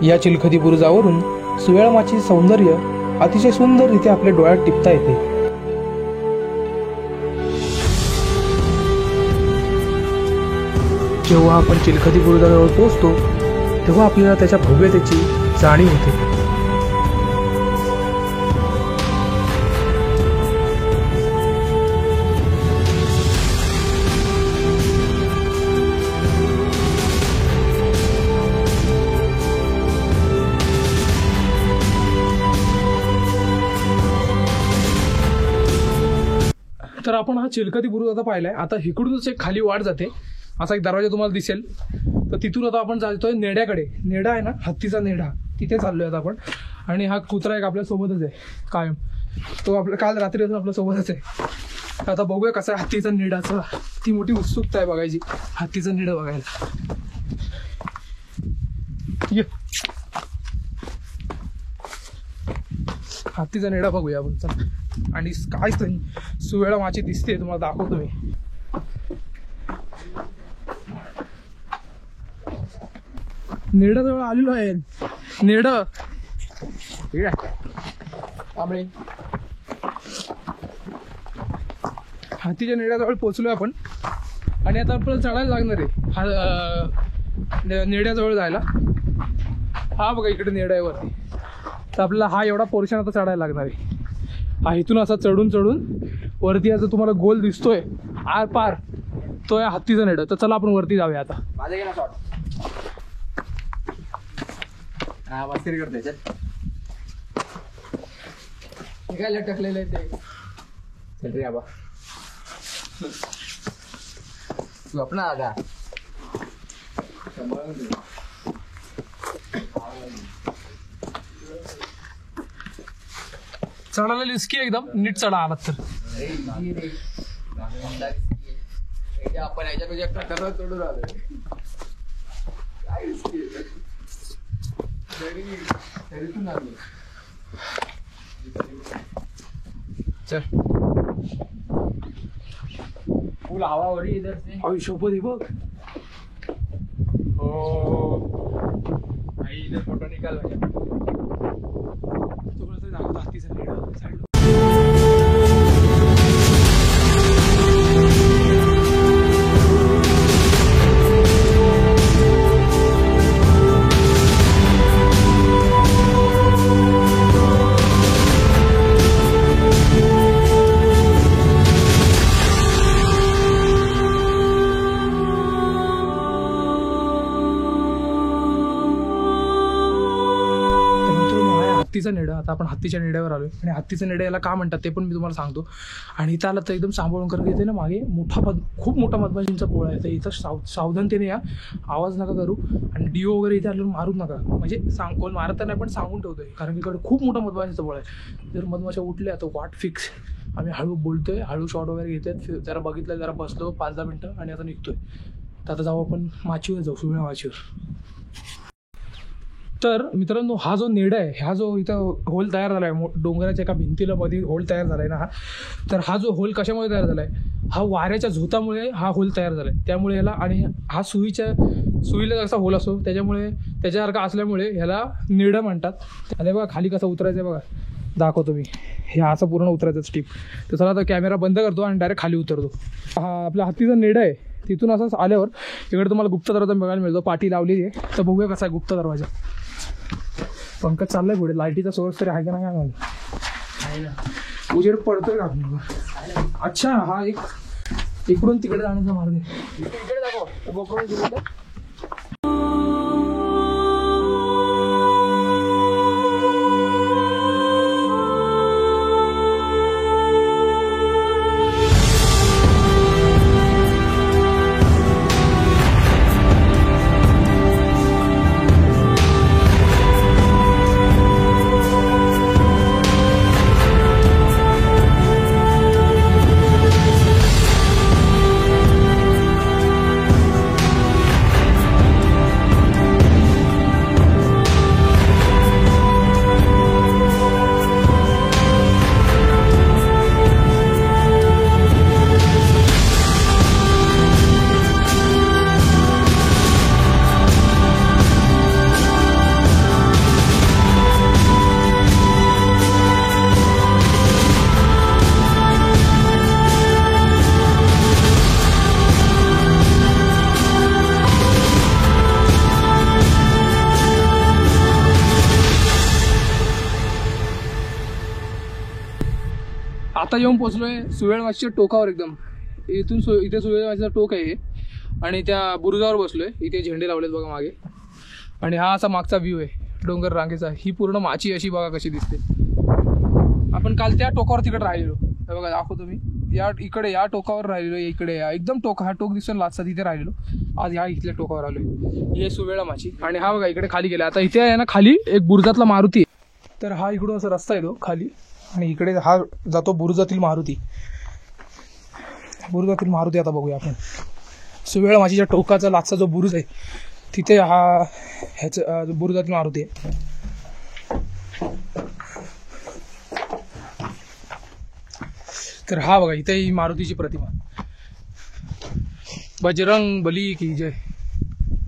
या चिलखती बुरुजावरून सुवेळमाची सौंदर्य अतिशय सुंदररीत्या आपल्या डोळ्यात टिपता येते. जेव्हा आपण चिलखती बुरुजाजवळ पोहोचतो तेव्हा आपल्याला त्याच्या भव्यतेची जाणीव होते. तर आपण हा चिलखती बुरुज आता पाहिलाय. आता इकडूनच एक खाली वाट जाते, असा एक दरवाजा तुम्हाला दिसेल. तर तिथून आता आपण जातोय नेड्याकडे. नेडा आहे ना, हत्तीचा नेडा, तिथे चाललोय आता आपण. आणि हा कुत्रा एक आपल्या सोबतच आहे कायम, तो आपल्या काल रात्री असून आपल्या सोबतच आहे. आता बघूया कसा आहे हत्तीचा नेडाचा, ती मोठी उत्सुकता आहे बघायची हत्तीचा नेडा बघायला. हत्तीचा नेडा बघूया आपण चला. आणि काय सुवेळा माची दिसते, तुम्हाला दाखवतो मी. नेडाजवळ आलेलो आहे. नेड हातीच्या नेड्याजवळ पोहोचलोय आपण. आणि आता आपल्याला चढायला लागणार आहे नेड्याजवळ जायला. हा बघा इकडे नेडा आहे वरती. तर आपल्याला हा एवढा पोर्शन आता चढायला लागणार आहे. हा इथून असा चढून वरती असं तुम्हाला गोल दिसतोय आर पार, तो आहे हत्तीचा नेडा. तर चला आपण वरती जाऊया आता. काय लटकलेलं आहे ते. चल रे आबा तू अपना आगा चढायला रिस्की एकदम, नीट चढा आलात तर. आपण याच्यापेक्षा कटारा चढून आलोय. काय रिस्की आहे, तरीतून आलो. चल फुल हवा हो रही इधर से. आयुष्यपदी बघ. भाई इधर फोटो निकाल भैया. दाखवतो हत्तीचा नेडा साईड. हत्तीचा नेडा. आता आपण हत्तीच्या नेड्यावर आलोय. आणि हत्तीचा नेडा याला का म्हणतात ते पण मी तुम्हाला सांगतो. आणि इथं आलं तर एकदम सांभाळून करून घेते ना, मागे खूप मोठा मधमाशींचा पोळा आहे. तर इथं सावधानतेने या, आवाज नका करू. आणि डिओ वगैरे इथे आल्यावर मारू नका. म्हणजे कोण मारत तर नाही पण सांगून ठेवतोय, कारण की इकडे खूप मोठा मधमाशीचा पोळा आहे. जर मधमाशा उठल्या तर वाट फिक्स. आम्ही हळू बोलतोय, हळू शॉट वगैरे घेतोय, जरा बघितलं, जरा बसलो 5-10 मिनटं आणि आता निघतोय. तर आता जाऊ आपण माचीवर जाऊ, सुवेळा माचीवर. तर मित्रांनो, हा जो नेडा आहे, हा जो इथं होल तयार झाला आहे डोंगराच्या एका भिंतीला मध्ये होल तयार झाला आहे ना, तर हा जो होल कशामुळे तयार झाला आहे, हा वाऱ्याच्या झोतामुळे हा होल तयार झाला आहे. त्यामुळे ह्याला, आणि हा सुईला जसा होल असतो त्याच्यामुळे, त्याच्यासारखा असल्यामुळे ह्याला नेडा म्हणतात. अरे बघा खाली कसं उतरायचं आहे बघा, दाखवतो मी. हे असं पूर्ण उतरायचं स्टीप. तर चला आता कॅमेरा बंद करतो आणि डायरेक्ट खाली उतरतो. हा आपला हत्तीचा नेडा आहे. तिथून असंच आल्यावर इकडे तुम्हाला गुप्त दरवाजा बघायला मिळतो, पाठी लावलेली आहे. तर बघूया कसा आहे गुप्त दरवाजा. पंकज चाललाय पुढे, लाईटीचा सोर्स तरी आहे का नाही मला, उजेड पडतोय का आपण. अच्छा, हा एक इकडून तिकडे जाण्याचा मार्ग आहे. इकडे दाखव. आता येऊन पोहोचलोय सुवेळ माचीच्या टोकावर एकदम. इथून इथे सुवेळ माचीचा टोक आहे आणि त्या बुरुजावर बसलोय. इथे झेंडे लावलेत बघा मागे आणि हा असा मागचा व्ह्यू आहे डोंगर रांगेचा. ही पूर्ण माची अशी बघा कशी दिसते. आपण काल त्या टोकावर तिकडे राहिलेलो. हे बघा दाखवतो मी. इकडे या टोकावर राहिलेलो. इकडे एकदम टोक, हा टोक दिसून लाचचा तिथे राहिलेलो. आज ह्या इथल्या टोकावर आलोय. हे सुवेळा माची आणि हा बघा इकडे खाली गेला. आता इथे आहे ना खाली एक बुरुजातला मारुती आहे. तर हा इकडून असा रस्ता येतो खाली आणि इकडे हा जातो बुरुजातील मारुती. बुरुजातील मारुती आता बघूया आपण. सुवेळा माचीच्या टोकाचा लाचचा जो बुरुज आहे तिथे हा ह्याचं बुरुजातील मारुती आहे. तर हा बघा इथे ही मारुतीची प्रतिमा. बजरंग बली की जय.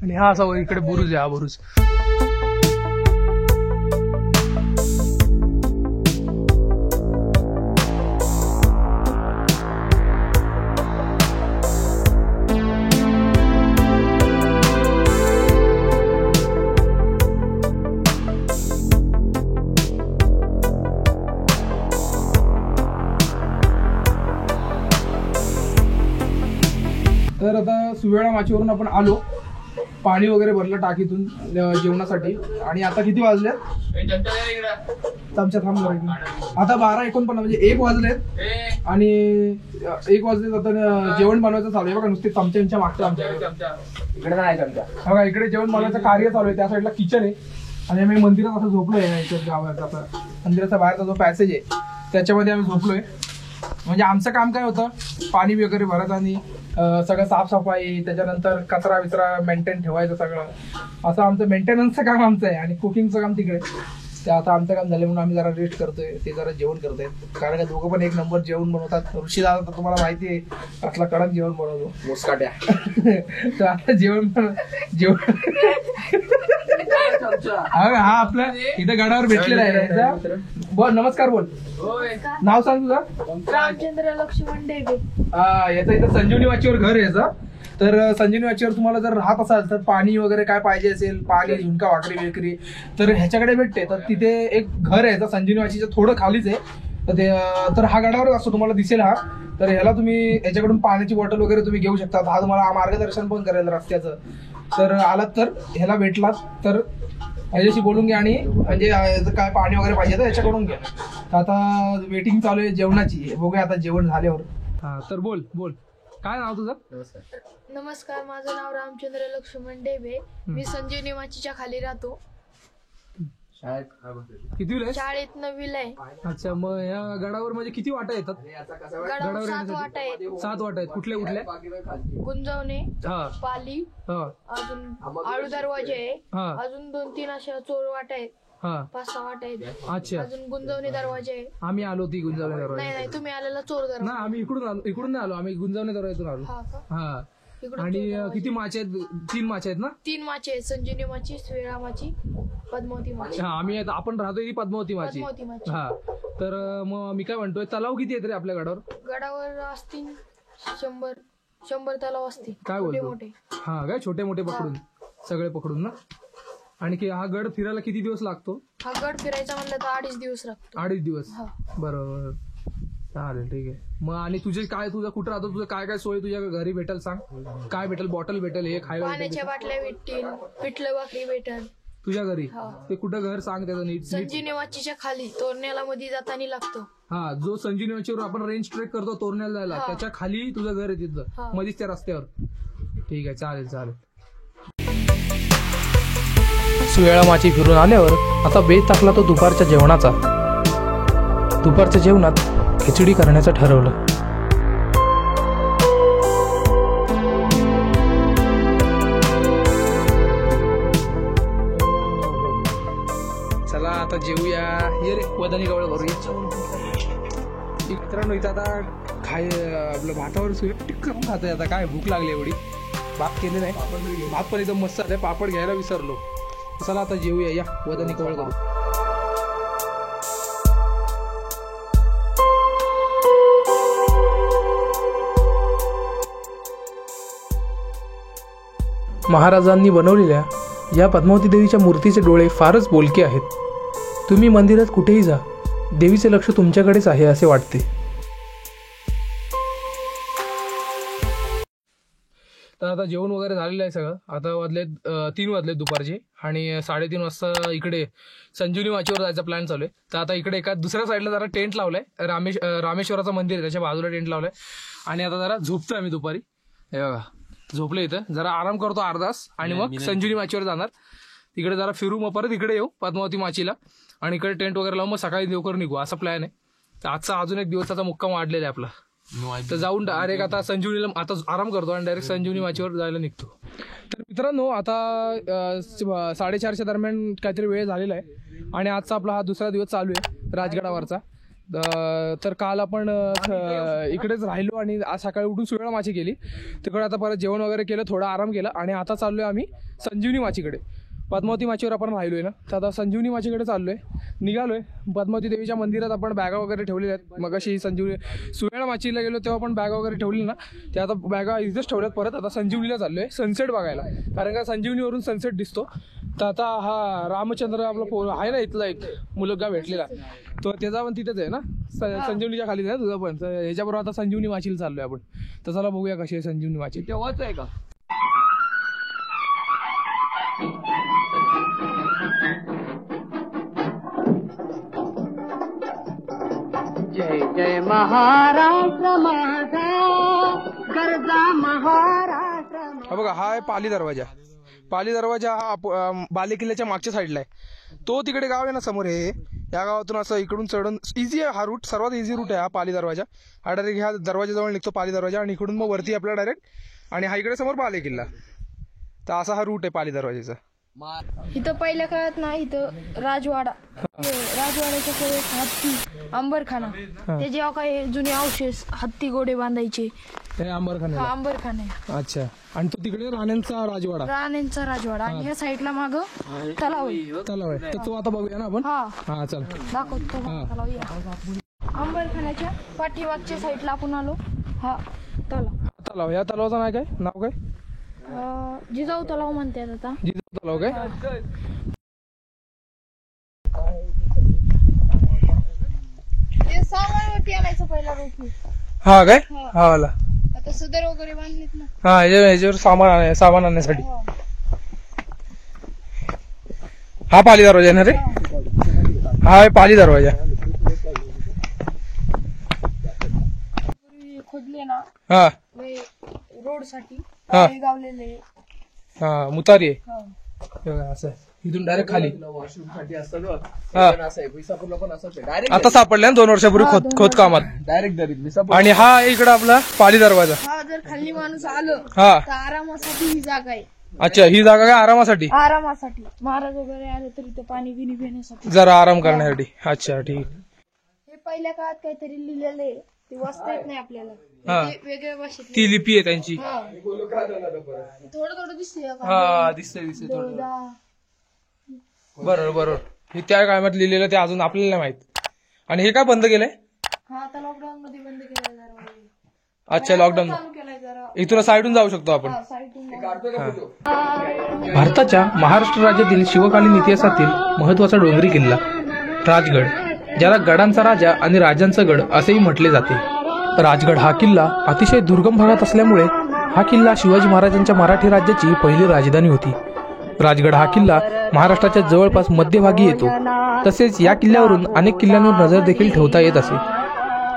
आणि हा असा इकडे बुरुज आहे. हा बुरुज तर आता सुवेळा माचीवरून आपण आलो. पाणी वगैरे भरलं टाकीतून जेवणासाठी. आणि आता किती वाजले आमच्या आता 12:49 म्हणजे 1 वाजलेत आणि 1 वाजलेत. आता जेवण बनवायचं चालू आहे बघा. नुसते चमच्या मागतं आमच्या इकडे नाही चमचा. बघा इकडे जेवण बनवायचं कार्य चालू आहे. त्या साईडला किचन आहे आणि आम्ही मंदिरात असं झोपलोय. इकडे गावाचा मंदिराचा बाहेरचा जो पॅसेज आहे त्याच्यामध्ये आम्ही झोपलोय. म्हणजे आमचं काम काय होतं, पाणी वगैरे भरत आणि सगळं साफसफाई, त्याच्यानंतर कचरा विचरा मेंटेन ठेवायचं सगळं. असं आमचं मेंटेनन्सचं काम आमचं आहे आणि कुकिंगचं काम तिकडे. ते आता आमचं काम झालं म्हणून आम्ही जरा रेस्ट करतोय. ते जरा जेवण करतोय कारण का दोघं पण एक नंबर जेवण बनवतात. ऋषी दादा तर तुम्हाला माहिती आहे कसला कडक जेवण बनवतो मुस्काट्या. तर आता जेवण हा आपला इथं गडावर भेटलेला आहे. बोल नमस्कार. बोल नाव सांग तुझं. रामचंद्र लक्ष्मण डेबे. याचं इथं संजीवनी वाचीवर घर आहे याचं. तर संजीवनी वाचीवर तुम्हाला जर राहत असाल तर पाणी वगैरे काय पाहिजे असेल, पाणी झुणका भाकरी वेकरी तर ह्याच्याकडे भेटते. तर तिथे एक घर आहे संजीवनी वाचीचं थोडं खालीच आहे. तर ते तर हा गडावरच असतो तुम्हाला दिसेल हा. तर ह्याला तुम्ही याच्याकडून पाण्याची बॉटल वगैरे तुम्ही घेऊ शकता. हा तुम्हाला मार्गदर्शन पण करेल रस्त्याचं. तर आलात तर ह्याला भेटलात तर ह्याच्याशी बोलून घ्या आणि म्हणजे काय पाणी वगैरे पाहिजे तर याच्याकडून घ्या. तर आता वेटिंग चालू आहे जेवणाची. बघूया आता जेवण झाल्यावर. हा तर बोल काय नाव तुझं. नमस्कार, माझं नाव रामचंद्र लक्ष्मण डेबे. मी संजीवनी माचीच्या खाली राहतो. किती शाळेत 9वीला आहे. अच्छा, मग या गडावर म्हणजे किती वाटा येतात. गडावर 7 वाटा आहेत. 7 वाटा आहेत. कुठल्या गुंजवणे, पाली, अजून आळू दरवाजे आहे. अजून 2-3 अशा चोर वाटा आहेत. 5-6 वाटा आहेत. अच्छा, अजून गुंजवणे दरवाजे आहे. आम्ही आलो ती गुंजवणे दरवाजा. नाही तुम्ही आलेला चोर दरवाजा. ना आम्ही इकडून नाही आलो. आम्ही गुंजवणे दरवाजातून आलो. हा. आणि किती माचे आहेत. 3 माचे आहेत ना. 3 माचे आहेत. संजीवनी माची, सुवेळा माची, पद्मावती माची. आम्ही आपण राहतोय पद्मावती माची. हा. तर मग मी काय म्हणतोय, तलाव किती आहेत रे आपल्या गडावर. गडावर असतील 100 तलाव असतील. काय बोलतो. हा काय छोटे मोठे पकडून सगळे पकडून ना. आणि हा गड फिरायला किती दिवस लागतो. हा गड फिरायचा म्हणलं तर 2.5 दिवस लागतो. 2.5 दिवस. बरोबर, चालेल ठीक आहे. मग आणि तुझं कुठं राहतो, तुझं काय काय सोय तुझ्या घरी भेटेल सांग. काय भेटेल. बॉटल भेटेल, हे खायला पाण्याच्या बाटल्या भेटतील, पिठलं भाकरी भेटेल तुझ्या घरी. ते कुठं घर सांग त्याचं नीट. संजीवनी वाचीच्या खाली तोरण्याला मध्ये जाताना लागतो. हा, जो संजीवनी वाचीवर आपण रेंज ट्रेक करतो तोरण्याला जायला, त्याच्या खाली तुझं घर आहे तिथं मध्येच त्या रस्त्यावर. ठीक आहे, चालेल. सुवेळा माची फिरून आल्यावर आता बेत टाकला तो दुपारच्या जेवणाचा. दुपारच्या जेवणात खिचडी करण्याचं ठरवलं. चला आता जेवूया. ये रे वदनी गवळ करूया. मित्रांनो इथं आता आपलं भातावर टिक्कम खातोय. आता काय भूक लागली एवढी. भात केले नाही. भात पण एकदम मस्त आहे. पापड घ्यायला विसरलो. चला आता जेवूया. या वदनी कवळ करू. महाराजांनी बनवलेल्या या पद्मावती देवीच्या मूर्तीचे डोळे फारच बोलके आहेत. तुम्ही मंदिरात कुठेही जा, देवीचे लक्ष तुमच्याकडेच आहे असे वाटते. आता जेवण वगैरे झालेलं आहे सगळं. आता वाजलेत 3 वाजलेत दुपारचे आणि 3:30 वाजता इकडे संजीवनी माचीवर जायचा प्लॅन चालू आहे. तर आता इकडे एका दुसऱ्या साईडला जरा टेंट लावलाय. रामेश्वराचं मंदिर आहे त्याच्या बाजूला टेंट लावलाय आणि आता जरा झोपतोय आम्ही दुपारी. हे बघा झोपले इथं, जरा आराम करतो अर्धा तास आणि मग संजीवनी माचीवर जाणार. तिकडे जरा फिरू, मग परत इकडे येऊ पद्मावती माचीला आणि इकडे टेंट वगैरे लावून मग सकाळी लवकर निघू असा प्लॅन आहे. तर आजचा अजून एक दिवसाचा मुक्काम वाढलेला आहे आपला. तर जाऊन डायरेक्ट आता संजीवनीला आता आराम करतो आणि डायरेक्ट संजीवनी माचीवर जायला निघतो. तर मित्रांनो आता 4:30च्या दरम्यान काहीतरी वेळ झालेला आहे आणि आजचा आपला हा दुसरा दिवस चालू आहे राजगडावरचा. तर काल आपण इकडेच राहिलो आणि आज सकाळी उठून सुवेळा माची केली. तिकडे आता परत जेवण वगैरे केलं, थोडा आराम केला आणि आता चाललोय आम्ही संजीवनी माचीकडे. पद्मावती माचीवर आपण राहिलोय ना, तर आता संजीवनी माचीकडे चाललोय, निघालोय. पद्मावती देवीच्या मंदिरात आपण बॅगा वगैरे ठेवलेल्या आहेत. मग अशी सुवेळा माचीला गेलो तेव्हा आपण बॅगा वगैरे ठेवली ना, ते आता बॅगा इथेच ठेवल्यात. परत आता संजीवनीला चाललोय सनसेट बघायला, कारण का संजीवनीवरून सनसेट दिसतो. तर आता हा रामचंद्र आपला आहे ना इथला एक मुलगा भेटलेला, तो त्याचा पण तिथेच आहे ना, संजीवनीच्या खालीच आहे तुझा पण. ह्याच्याबरोबर आता संजीवनी माचीला चाललोय आपण. तर चला बघूया कशी आहे संजीवनी माची. तेव्हाच आहे का? जय जय महाराष्ट्र माझा गरजा महाराष्ट्र. हा बघा, हा आहे पाली दरवाजा. पाली दरवाजा हा बाले किल्ल्याच्या मागच्या साईडला आहे. तो तिकडे गाव आहे ना समोर, हे या गावातून असं इकडून चढून इझी आहे हा रूट, सर्वात इझी रूट आहे हा पाली दरवाजा. हा डायरेक्ट ह्या दरवाजाजवळ निघतो पाली दरवाजा आणि इकडून मग वरती आपला डायरेक्ट, आणि हा इकडे समोर बाले किल्ला. तर असा हा रूट आहे पाली दरवाजाचा. इथं पहिल्या काळात ना इथं राजवाड्याच्या पुढे हत्ती अंबरखाना, ते जेव्हा काही जुने अवशेष हत्ती घोडे बांधायचे हे अंबरखाना. हा अंबरखाना आहे. अच्छा, आणि तो तिकडे राण्यांचा राजवाडा, राण्यांचा राजवाडा आणि ह्या साईडला माग तलाव आहे. तलाव आहे. तर तो आता बघूया ना आपण. हा चल दाखवतो तलाव. अंबरखान्याच्या पाठीमागच्या साईडला आपण आलो. हा तलाव. या तलावाचं नाही काय नाव काय? जिजाऊ तलाव म्हणतात आता. जिजाऊ तलाव काय? ते सामानावरती आणायचं पहिला रोपी. हा काय? हा वाला. आता सदर वगैरे बांधलेत ना. हा ह्याच्यावर सामान आणण्यासाठी. हा पाली दरवाजा आहे ना रे? हा आहे पाली दरवाजा. खोदले ना हा रोड साठी हा. गावलेले. हा मुतारी आहे. असं इथून डायरेक्ट खाली. आता सापडल्या 2 वर्षापूर्वी खोदकामात डायरेक्ट दरीत. आणि हा इकडं आपला पाली दरवाजा. हा जर खाली माणूस आलं हा तर आरामासाठी ही जागा आहे. अच्छा, ही जागा काय आरामासाठी? आरामासाठी महाराज वगैरे आले तरी ते पाणी गिनी पिण्यासाठी, जरा आराम करण्यासाठी. अच्छा ठीक. हे पहिल्या काळात काहीतरी लिहिलेलं आहे, ते वाचता येत नाही आपल्याला. हा. ते वेगळ्या भाषेत ती लिपी आहे त्यांची. थोडं थोडं दिसतंय. हा दिसतंय थोडं. बरोबर. हे त्या काळात लिहिलेलं ते अजून आपल्याला माहित. आणि हे काय बंद केलंय? हा आता लॉकडाऊन मध्ये बंद केलंय जरा. अच्छा, लॉकडाऊन. चालू केलंय जरा. इथून साईडून जाऊ शकतो आपण. साईडून. भारताच्या महाराष्ट्र राज्यातील शिवकालीन इतिहासातील महत्त्वाचा डोंगरी किल्ला राजगड, ज्याला गडांचा राजा आणि राजांचा गड असेही म्हटले जाते. राजगड हा किल्ला अतिशय दुर्गम भागात असल्यामुळे हा किल्ला शिवाजी महाराजांच्या मराठी राज्याची पहिली राजधानी होती. राजगड हा किल्ला महाराष्ट्राच्या जवळपास मध्यभागी येतो. तसेच या किल्ल्यावरून अनेक किल्ल्यांवर नजर देखील ठेवता येत असे.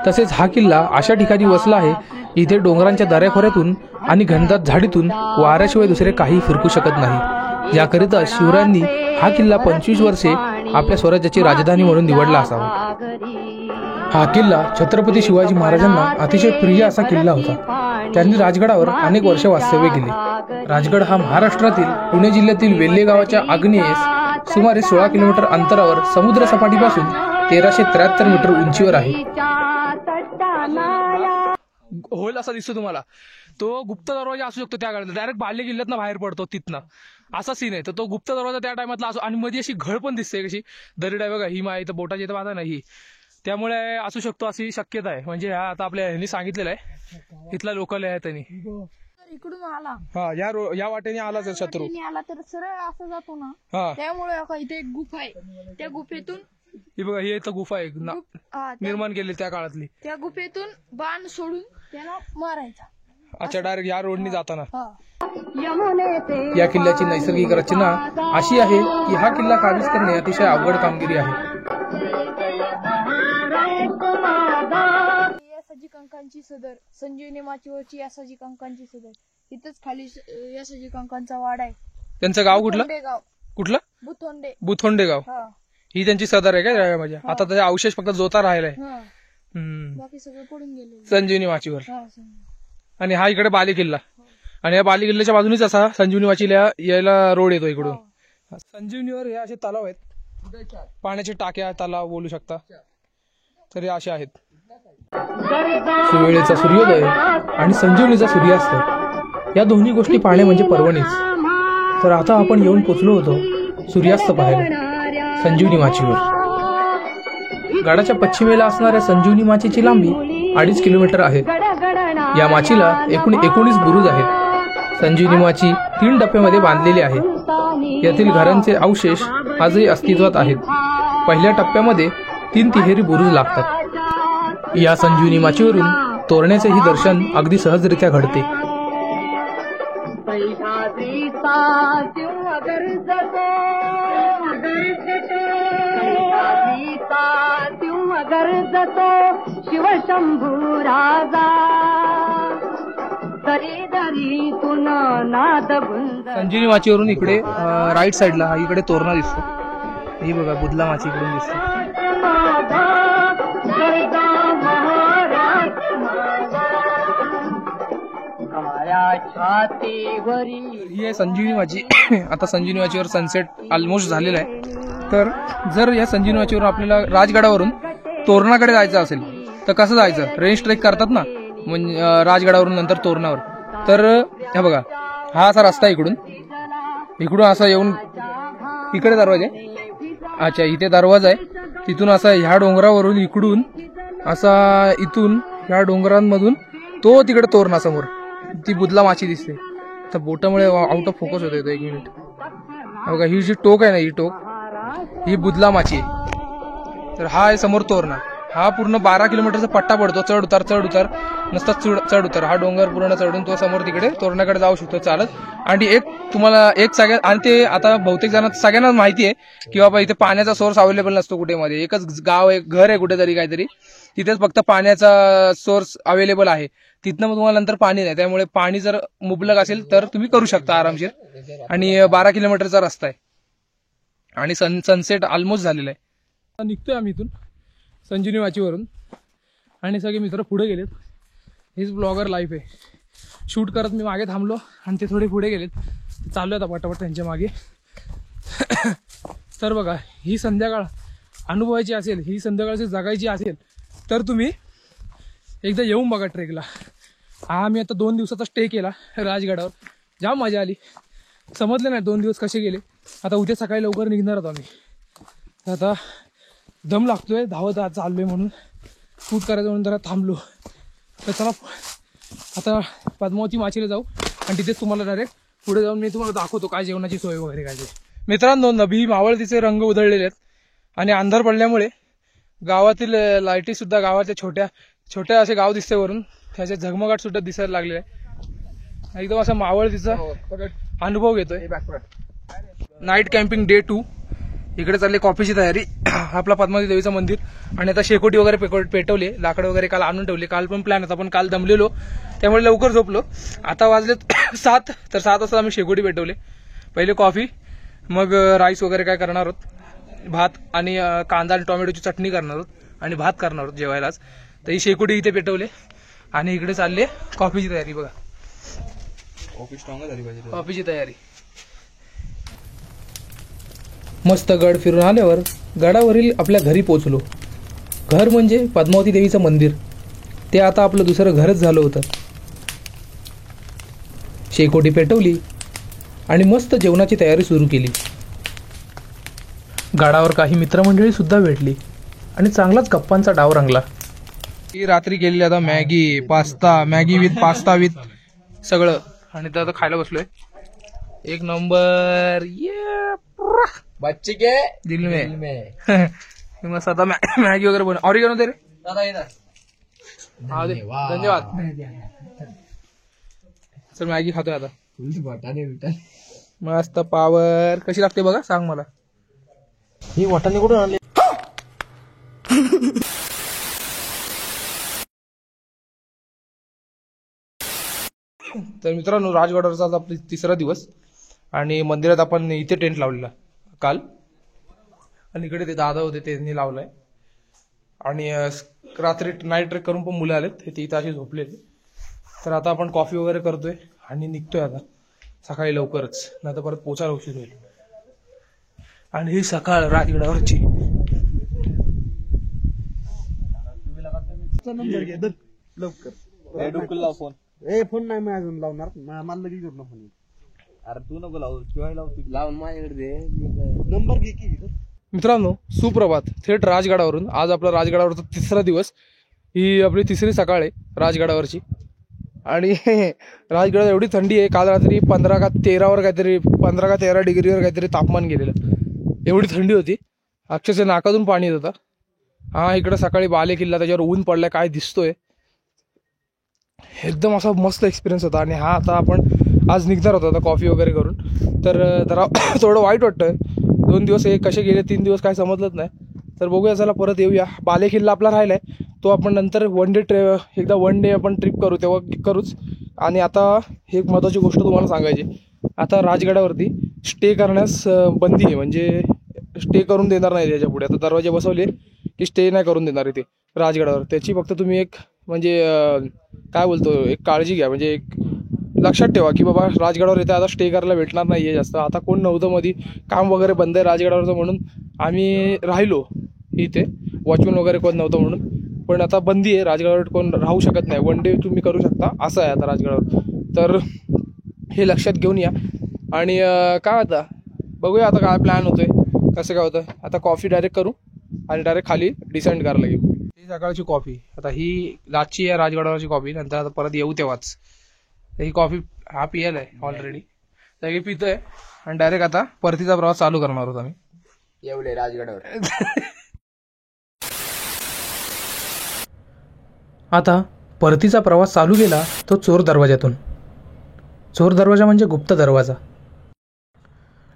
तसेच हा किल्ला अशा ठिकाणी वसला आहे इथे डोंगरांच्या दऱ्याखोऱ्यातून आणि घनदाट झाडीतून वाऱ्याशिवाय दुसरे काही फिरकू शकत नाही. याकरिता शिवरायांनी हा किल्ला 25 वर्षे आपल्या स्वराज्याची राजधानी म्हणून निवडला असावा. हा किल्ला छत्रपती शिवाजी महाराजांना अतिशय प्रिय असा किल्ला होता. त्यांनी राजगडावर अनेक वर्ष वास्तव्य केले. राजगड हा महाराष्ट्रातील पुणे जिल्ह्यातील वेल्हे गावाच्या आग्नेयेस सुमारे 16 किलोमीटर अंतरावर समुद्र सपाटीपासून 1373 मीटर उंचीवर आहे. होईल असा दिसतो तुम्हाला. तो गुप्त दरवाजा असू शकतो त्या काळात. डायरेक्ट बाले किल्ल्यातनं बाहेर पडतो तिथनं, असा सीन आहे. तर तो गुप्त दरवाजा त्या टायमातला असो. आणि मध्ये अशी घळ पण दिसते कशी दरीड आहे बघा, ही माय तर बोटाची इथं बाधा नाही. त्यामुळे असू शकतो अशी शक्यता आहे. म्हणजे हा आता आपल्या ह्यांनी सांगितलेलं आहे, इथला लोकल आहे त्यांनी. इकडून आला हा या वाटेने आला तर शत्रू आला तर सरळ असं जातो ना. हा त्यामुळे इथे एक गुफा आहे. त्या गुफेतून ही बघा, ही इथं गुफा आहे निर्माण केली त्या काळातली. त्या गुफेतून बाण सोडून त्याला मारायचा. अच्छा, डायरेक्ट या रोडनी जाताना. हा. या किल्ल्याची नैसर्गिक रचना अशी आहे की हा किल्ला काबीज करणे अतिशय अवघड कामगिरी आहे. यासाजी कंकांची सदर, संजीवनी माचीवरची यासाजी कंकांची सदर. इथंच खाली यासाजी कंकांचा वाडा आहे. त्यांचं गाव कुठलं? बुथोंडे गाव. कुठलं? बुथोंडे. बुथोंडे गाव. हा. ही त्यांची सदर आहे काय माझ्या? आता त्याचे अवशेष फक्त जोता राहिलाय. हा. बाकी सगळं पडून गेले. संजीवनी माचीवर. हा. आणि हा इकडे बाली किल्ला. आणि या बाली किल्ल्याच्या बाजूनेच असा संजीवनी माचीला यायला रोड येतो इकडून. संजीवनीवर हे असे तलाव आहेत, पाण्याचे टाक्या, तलाव बोलू शकता. तर हे असे आहेत. सुवेळेचा सूर्योदय आणि संजीवनीचा सूर्यास्त या दोन्ही गोष्टी पाहणे म्हणजे पर्वणीच. तर आता आपण येऊन पोचलो होतो सूर्यास्त पाहायला संजीवनी माचीवर. गडाच्या पश्चिमेला असणाऱ्या संजीवनी माचीची लांबी 2.5 किलोमीटर आहे. या माचीला एकूण 19 बुरुज आहेत. संजीवनी माची 3 टप्प्यामध्ये बांधलेली आहे. यातील घरांचे अवशेष आजही अस्तित्वात आहेत. पहिल्या टप्प्यामध्ये 3 तिहेरी बुरुज लागतात. या संजीवनी माचीवरून तोरण्याचेही दर्शन अगदी सहजरित्या घडते. शिवशंभू राजा दरी दरी तुन नाद गुंज. संजीवनी माचीवरून इकडे राईट साईडला इकडे तोरणा दिसतो. ही बघा बुधला माची इकडून दिसते. ही आहे संजीवनी माची. आता संजीवनी माचीवर सनसेट ऑलमोस्ट झालेला आहे. तर जर या संजीवनी माचीवर आपल्याला राजगडावरून तोरणाकडे जायचं असेल तर कसं जायचं? रेंज ट्रेक करतात ना, म्हणजे राजगडावरून नंतर तोरणावर. तर हे बघा, हा असा रस्ता इकडून असा येऊन इकडे दरवाजा आहे. अच्छा, इथे दरवाजा आहे. तिथून असा ह्या डोंगरावरून इकडून असा इथून ह्या डोंगरांमधून तो तिकडे तोरणा समोर ती बुधला माची दिसते. तर बोटामुळे आउट ऑफ फोकस होतो. 1 मिनिट. बघा, ही जी टोक आहे ना, ही टोक ही बुधला माची आहे. तर हा आहे समोर तोरणा. हा पूर्ण 12 किलोमीटरचा पट्टा पडतो. चढ उतार नुसता चढ उतार. हा डोंगर पूर्ण चढून तो समोर तिकडे तोरणाकडे जाऊ शकतो चालत. आणि सगळ्यात आणि ते आता बहुतेक जणांना सगळ्यांनाच माहिती आहे की बाबा इथे पाण्याचा सोर्स अवेलेबल नसतो कुठे मध्ये. एकच गाव आहे, घर आहे कुठेतरी काहीतरी, तिथेच फक्त पाण्याचा सोर्स अवेलेबल आहे. तिथनं मग तुम्हाला नंतर पाणी नाही. त्यामुळे पाणी जर मुबलक असेल तर तुम्ही करू शकता आरामशीर. आणि 12 किलोमीटरचा रस्ता आहे. आणि सनसेट ऑलमोस्ट झालेला आहे. निघतोय आम्ही इथून संजीवनी माचीवरून आणि सगळे मित्र पुढे गेलेत. हीच ब्लॉगर लाईफ आहे. शूट करत मी मागे थांबलो आणि ते थोडे पुढे गेलेत. चालू आता पटापट त्यांच्या मागे. तर बघा, ही संध्याकाळ अनुभवायची असेल, ही संध्याकाळची जगायची असेल तर तुम्ही एकदा येऊन बघा ट्रेकला. आम्ही आता 2 दिवसाचा स्टे केला राजगडावर. जाम मजा आली. समजलं नाही 2 दिवस कसे गेले. आता उद्या सकाळी लवकर निघणार आहोत आम्ही. आता दम लागतोय, धावत चाललोय म्हणून शूट करायचं म्हणून जरा थांबलो. तर चला आता पद्मावती माचीला जाऊ आणि तिथेच तुम्हाला डायरेक्ट पुढे जाऊन मी तुम्हाला दाखवतो काय जेवणाची सोय वगैरे काय. मित्रांनो, नभी मावळतीचे रंग उधळलेले आहेत आणि अंधार पडल्यामुळे गावातील लाईटी सुद्धा, गावाच्या छोट्या असे गाव दिसते वरून, त्याचे झगमगाट सुद्धा दिसायला लागलेले आहे. एकदम असा मावळतीचा अनुभव घेतोय. Night camping day 2. इकडे चालली कॉफीची तयारी. आपला पद्मावती देवीचं मंदिर. आणि आता शेकोटी वगैरे पेटवले, लाकडं वगैरे काल आणून ठेवले. काल पण प्लॅन होता पण काल दमलेलो त्यामुळे लवकर झोपलो. आता वाजलेत 7. तर 7 वाजता आम्ही शेकोटी पेटवले. पहिले कॉफी, मग राईस वगैरे काय करणार आहोत, भात आणि कांदा आणि टोमॅटोची चटणी करणार आहोत आणि भात करणार आहोत जेवायलाच. तर ही शेकोटी इथे पेटवले आणि इकडे चालले कॉफीची तयारी. बघा, कॉफीची तयारी. मस्त गड फिरून आल्यावर गडावरील आपल्या घरी पोचलो. घर म्हणजे पद्मावती देवीचं मंदिर. ते आता आपलं दुसरं घरच झालं होतं. शेकोटी पेटवली आणि मस्त जेवणाची तयारी सुरू केली. गडावर काही मित्रमंडळी सुद्धा भेटली आणि चांगलाच गप्पांचा डाव रंगला. ही रात्री केलेली आता मॅगी विथ पास्ता विथ सगळं. आणि तर आता खायला बसलोय. एक नंबर. बच्चे के दिल में. मस्त आता मॅगी वगैरे बनव. ऑरिगॅनो दे रे. धन्यवाद. चल मॅगी खातोय आता. वाटाणे बिटाणे मस्त पावर कशी लागते बघा सांग मला. ही वाटाणे कुठून आणले? तर मित्रांनो राजगडावरचा आज आपला तिसरा दिवस आणि मंदिरात आपण इथे टेंट लावलेला काल आणि इकडे ते दादा होते त्यांनी लावलाय आणि रात्री नाईट ट्रेक करून पण मुलं आलेत ते इथं असे झोपलेले. तर आता आपण कॉफी वगैरे करतोय आणि निघतोय आता सकाळी लवकरच, नाही तर परत पोचायला उशीर होईल. आणि ही सकाळ राजगडावरची. लवकर फोन फोन नाही मी अजून लावणार, मला लगेच करू फोन. अरे तू नको लावू किंवा लावतो लावून माझ्याकडे दे नंबर घे की. मित्रांनो सुप्रभात. थेट राजगडावरून आज आपला राजगडावरचा तिसरा दिवस. ही आपली तिसरी सकाळ आहे राजगडावरची आणि राजगडावर एवढी थंडी आहे. काल रात्री 15 का 13 डिग्रीवर काहीतरी तापमान गेलेलं. एवढी थंडी होती अक्षरशः नाकातून पाणी येत होता. हा इकडं सकाळी बाले किल्ला त्याच्यावर ऊन पडलाय काय दिसतोय. एकदम असा मस्त एक्सपिरियन्स होता. आणि हा आता आपण आज निघणार होतो आता कॉफी वगैरे करून. तर जरा थोडं वाईट वाटतंय. 2 दिवस हे कसे गेले 3 दिवस काय समजलंच नाही. तर बघूया चला परत येऊया. बाले किल्ला आपला राहिलाय तो आपण नंतर वन डे आपण ट्रिप करू तेव्हा करूच. आणि आता हे एक महत्त्वाची गोष्ट तुम्हाला सांगायची. आता राजगडावरती स्टे करण्यास बंदी आहे, म्हणजे स्टे करून देणार नाही त्याच्या पुढे. आता दरवाजे बसवले की स्टे नाही करून देणार इथे राजगडावर. त्याची फक्त तुम्ही एक म्हणजे काय बोलतो एक काळजी घ्या, म्हणजे एक लक्षात ठेवा की बाबा राजगडावर इथे आता स्टे करायला भेटणार नाही आहे जास्त. आता कोण नव्हतं मध्ये, काम वगैरे बंद आहे राजगडावरचं म्हणून आम्ही राहिलो इथे, वॉचमॅन वगैरे कोण नव्हतं म्हणून. पण आता बंदी आहे राजगडावर, कोण राहू शकत नाही. वन डे तुम्ही करू शकता असं आहे आता राजगडावर. तर हे लक्षात घेऊन या. आणि काय आता बघूया आता काय प्लॅन होतोय कसं काय होतं. आता कॉफी डायरेक्ट करू आणि डायरेक्ट खाली डिसेंड करायला घेऊ. ही सकाळची कॉफी आता ही लाची आहे राजगडावरची कॉफी. नंतर आता परत येऊ तेव्हाच ही कॉफी हा पियाला आहे ऑलरेडी, सगळी पितोय आणि डायरेक्ट आता परतीचा प्रवास चालू करणार होतो आम्ही. एवढे राजगडावर आता परतीचा प्रवास चालू केला तो चोर दरवाजातून. चोर दरवाजा म्हणजे गुप्त दरवाजा.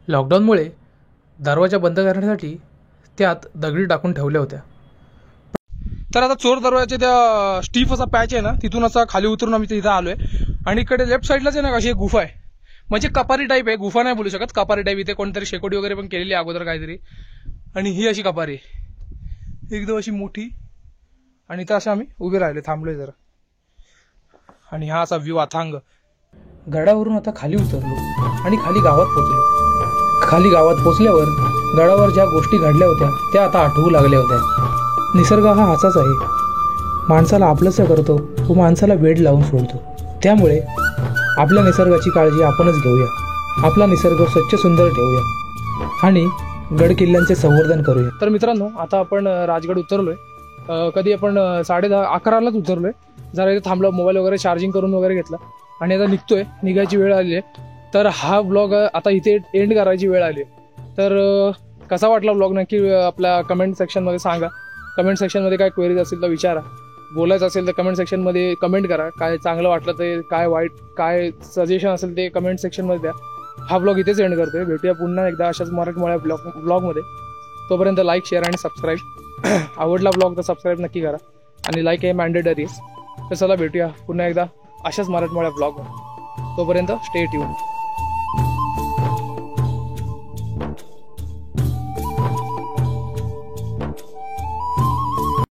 लॉकडाऊनमुळे दरवाजा बंद करण्यासाठी त्यात दगडी टाकून ठेवल्या होत्या. तर आता चोर दरवाजाच्या त्या स्टीफ असा पॅच आहे ना तिथून असा खाली उतरून आम्ही इथं आलोय. आणि इकडे लेफ्ट साईडलाच आहे ना अशी एक गुफा आहे, म्हणजे कपारी टाईप आहे. गुफा नाही बोलू शकत, कपारी टाईप. इथे कोणतरी शेकोटी वगैरे पण केलेली आहे अगोदर काहीतरी. आणि ही अशी कपारी एकदम अशी मोठी. आणि इथं असं आम्ही उभे राहिले थांबलोय जरा. आणि हा असा व्ह्यू अथांग. गडावरून आता खाली उतरलो आणि खाली गावात पोचलो. खाली गावात पोचल्यावर गडावर ज्या गोष्टी घडल्या होत्या त्या आता आठवू लागल्या होत्या. निसर्ग हा असाच आहे, माणसाला आपलंसं करतो व माणसाला वेड लावून सोडतो. त्यामुळे आपल्या निसर्गाची काळजी आपणच घेऊया. आपला निसर्ग स्वच्छ सुंदर ठेवूया आणि गड किल्ल्यांचे संवर्धन करूया. तर मित्रांनो आता आपण राजगड उतरलोय. कधी आपण 10:30-11लाच उतरलोय. जरा इथे थांबलो, मोबाईल वगैरे चार्जिंग करून वगैरे घेतला आणि आता निघतोय. निघायची वेळ आली आहे. तर हा ब्लॉग आता इथे एंड करायची वेळ आली आहे. तर कसा वाटला ब्लॉग नक्की आपल्या कमेंट सेक्शनमध्ये सांगा. कमेंट सेक्शनमध्ये काय क्वेरीज असेल तर विचारा. बोलायचं असेल तर कमेंट सेक्शनमध्ये कमेंट करा. काय चांगलं वाटलं ते, काय वाईट, काय सजेशन असेल ते कमेंट सेक्शनमध्ये द्या. हा ब्लॉग इथेच एंड करतोय. भेटूया पुन्हा एकदा अशाच मराठमोळ्या ब्लॉगमध्ये. तोपर्यंत लाईक, शेअर आणि सबस्क्राईब. आवडला ब्लॉग तर सबस्क्राईब नक्की करा आणि लाईक हे मॅन्डेटरी. तर चला भेटूया पुन्हा एकदा अशाच मराठमोळ्या ब्लॉगवर. तोपर्यंत स्टे ट्यून.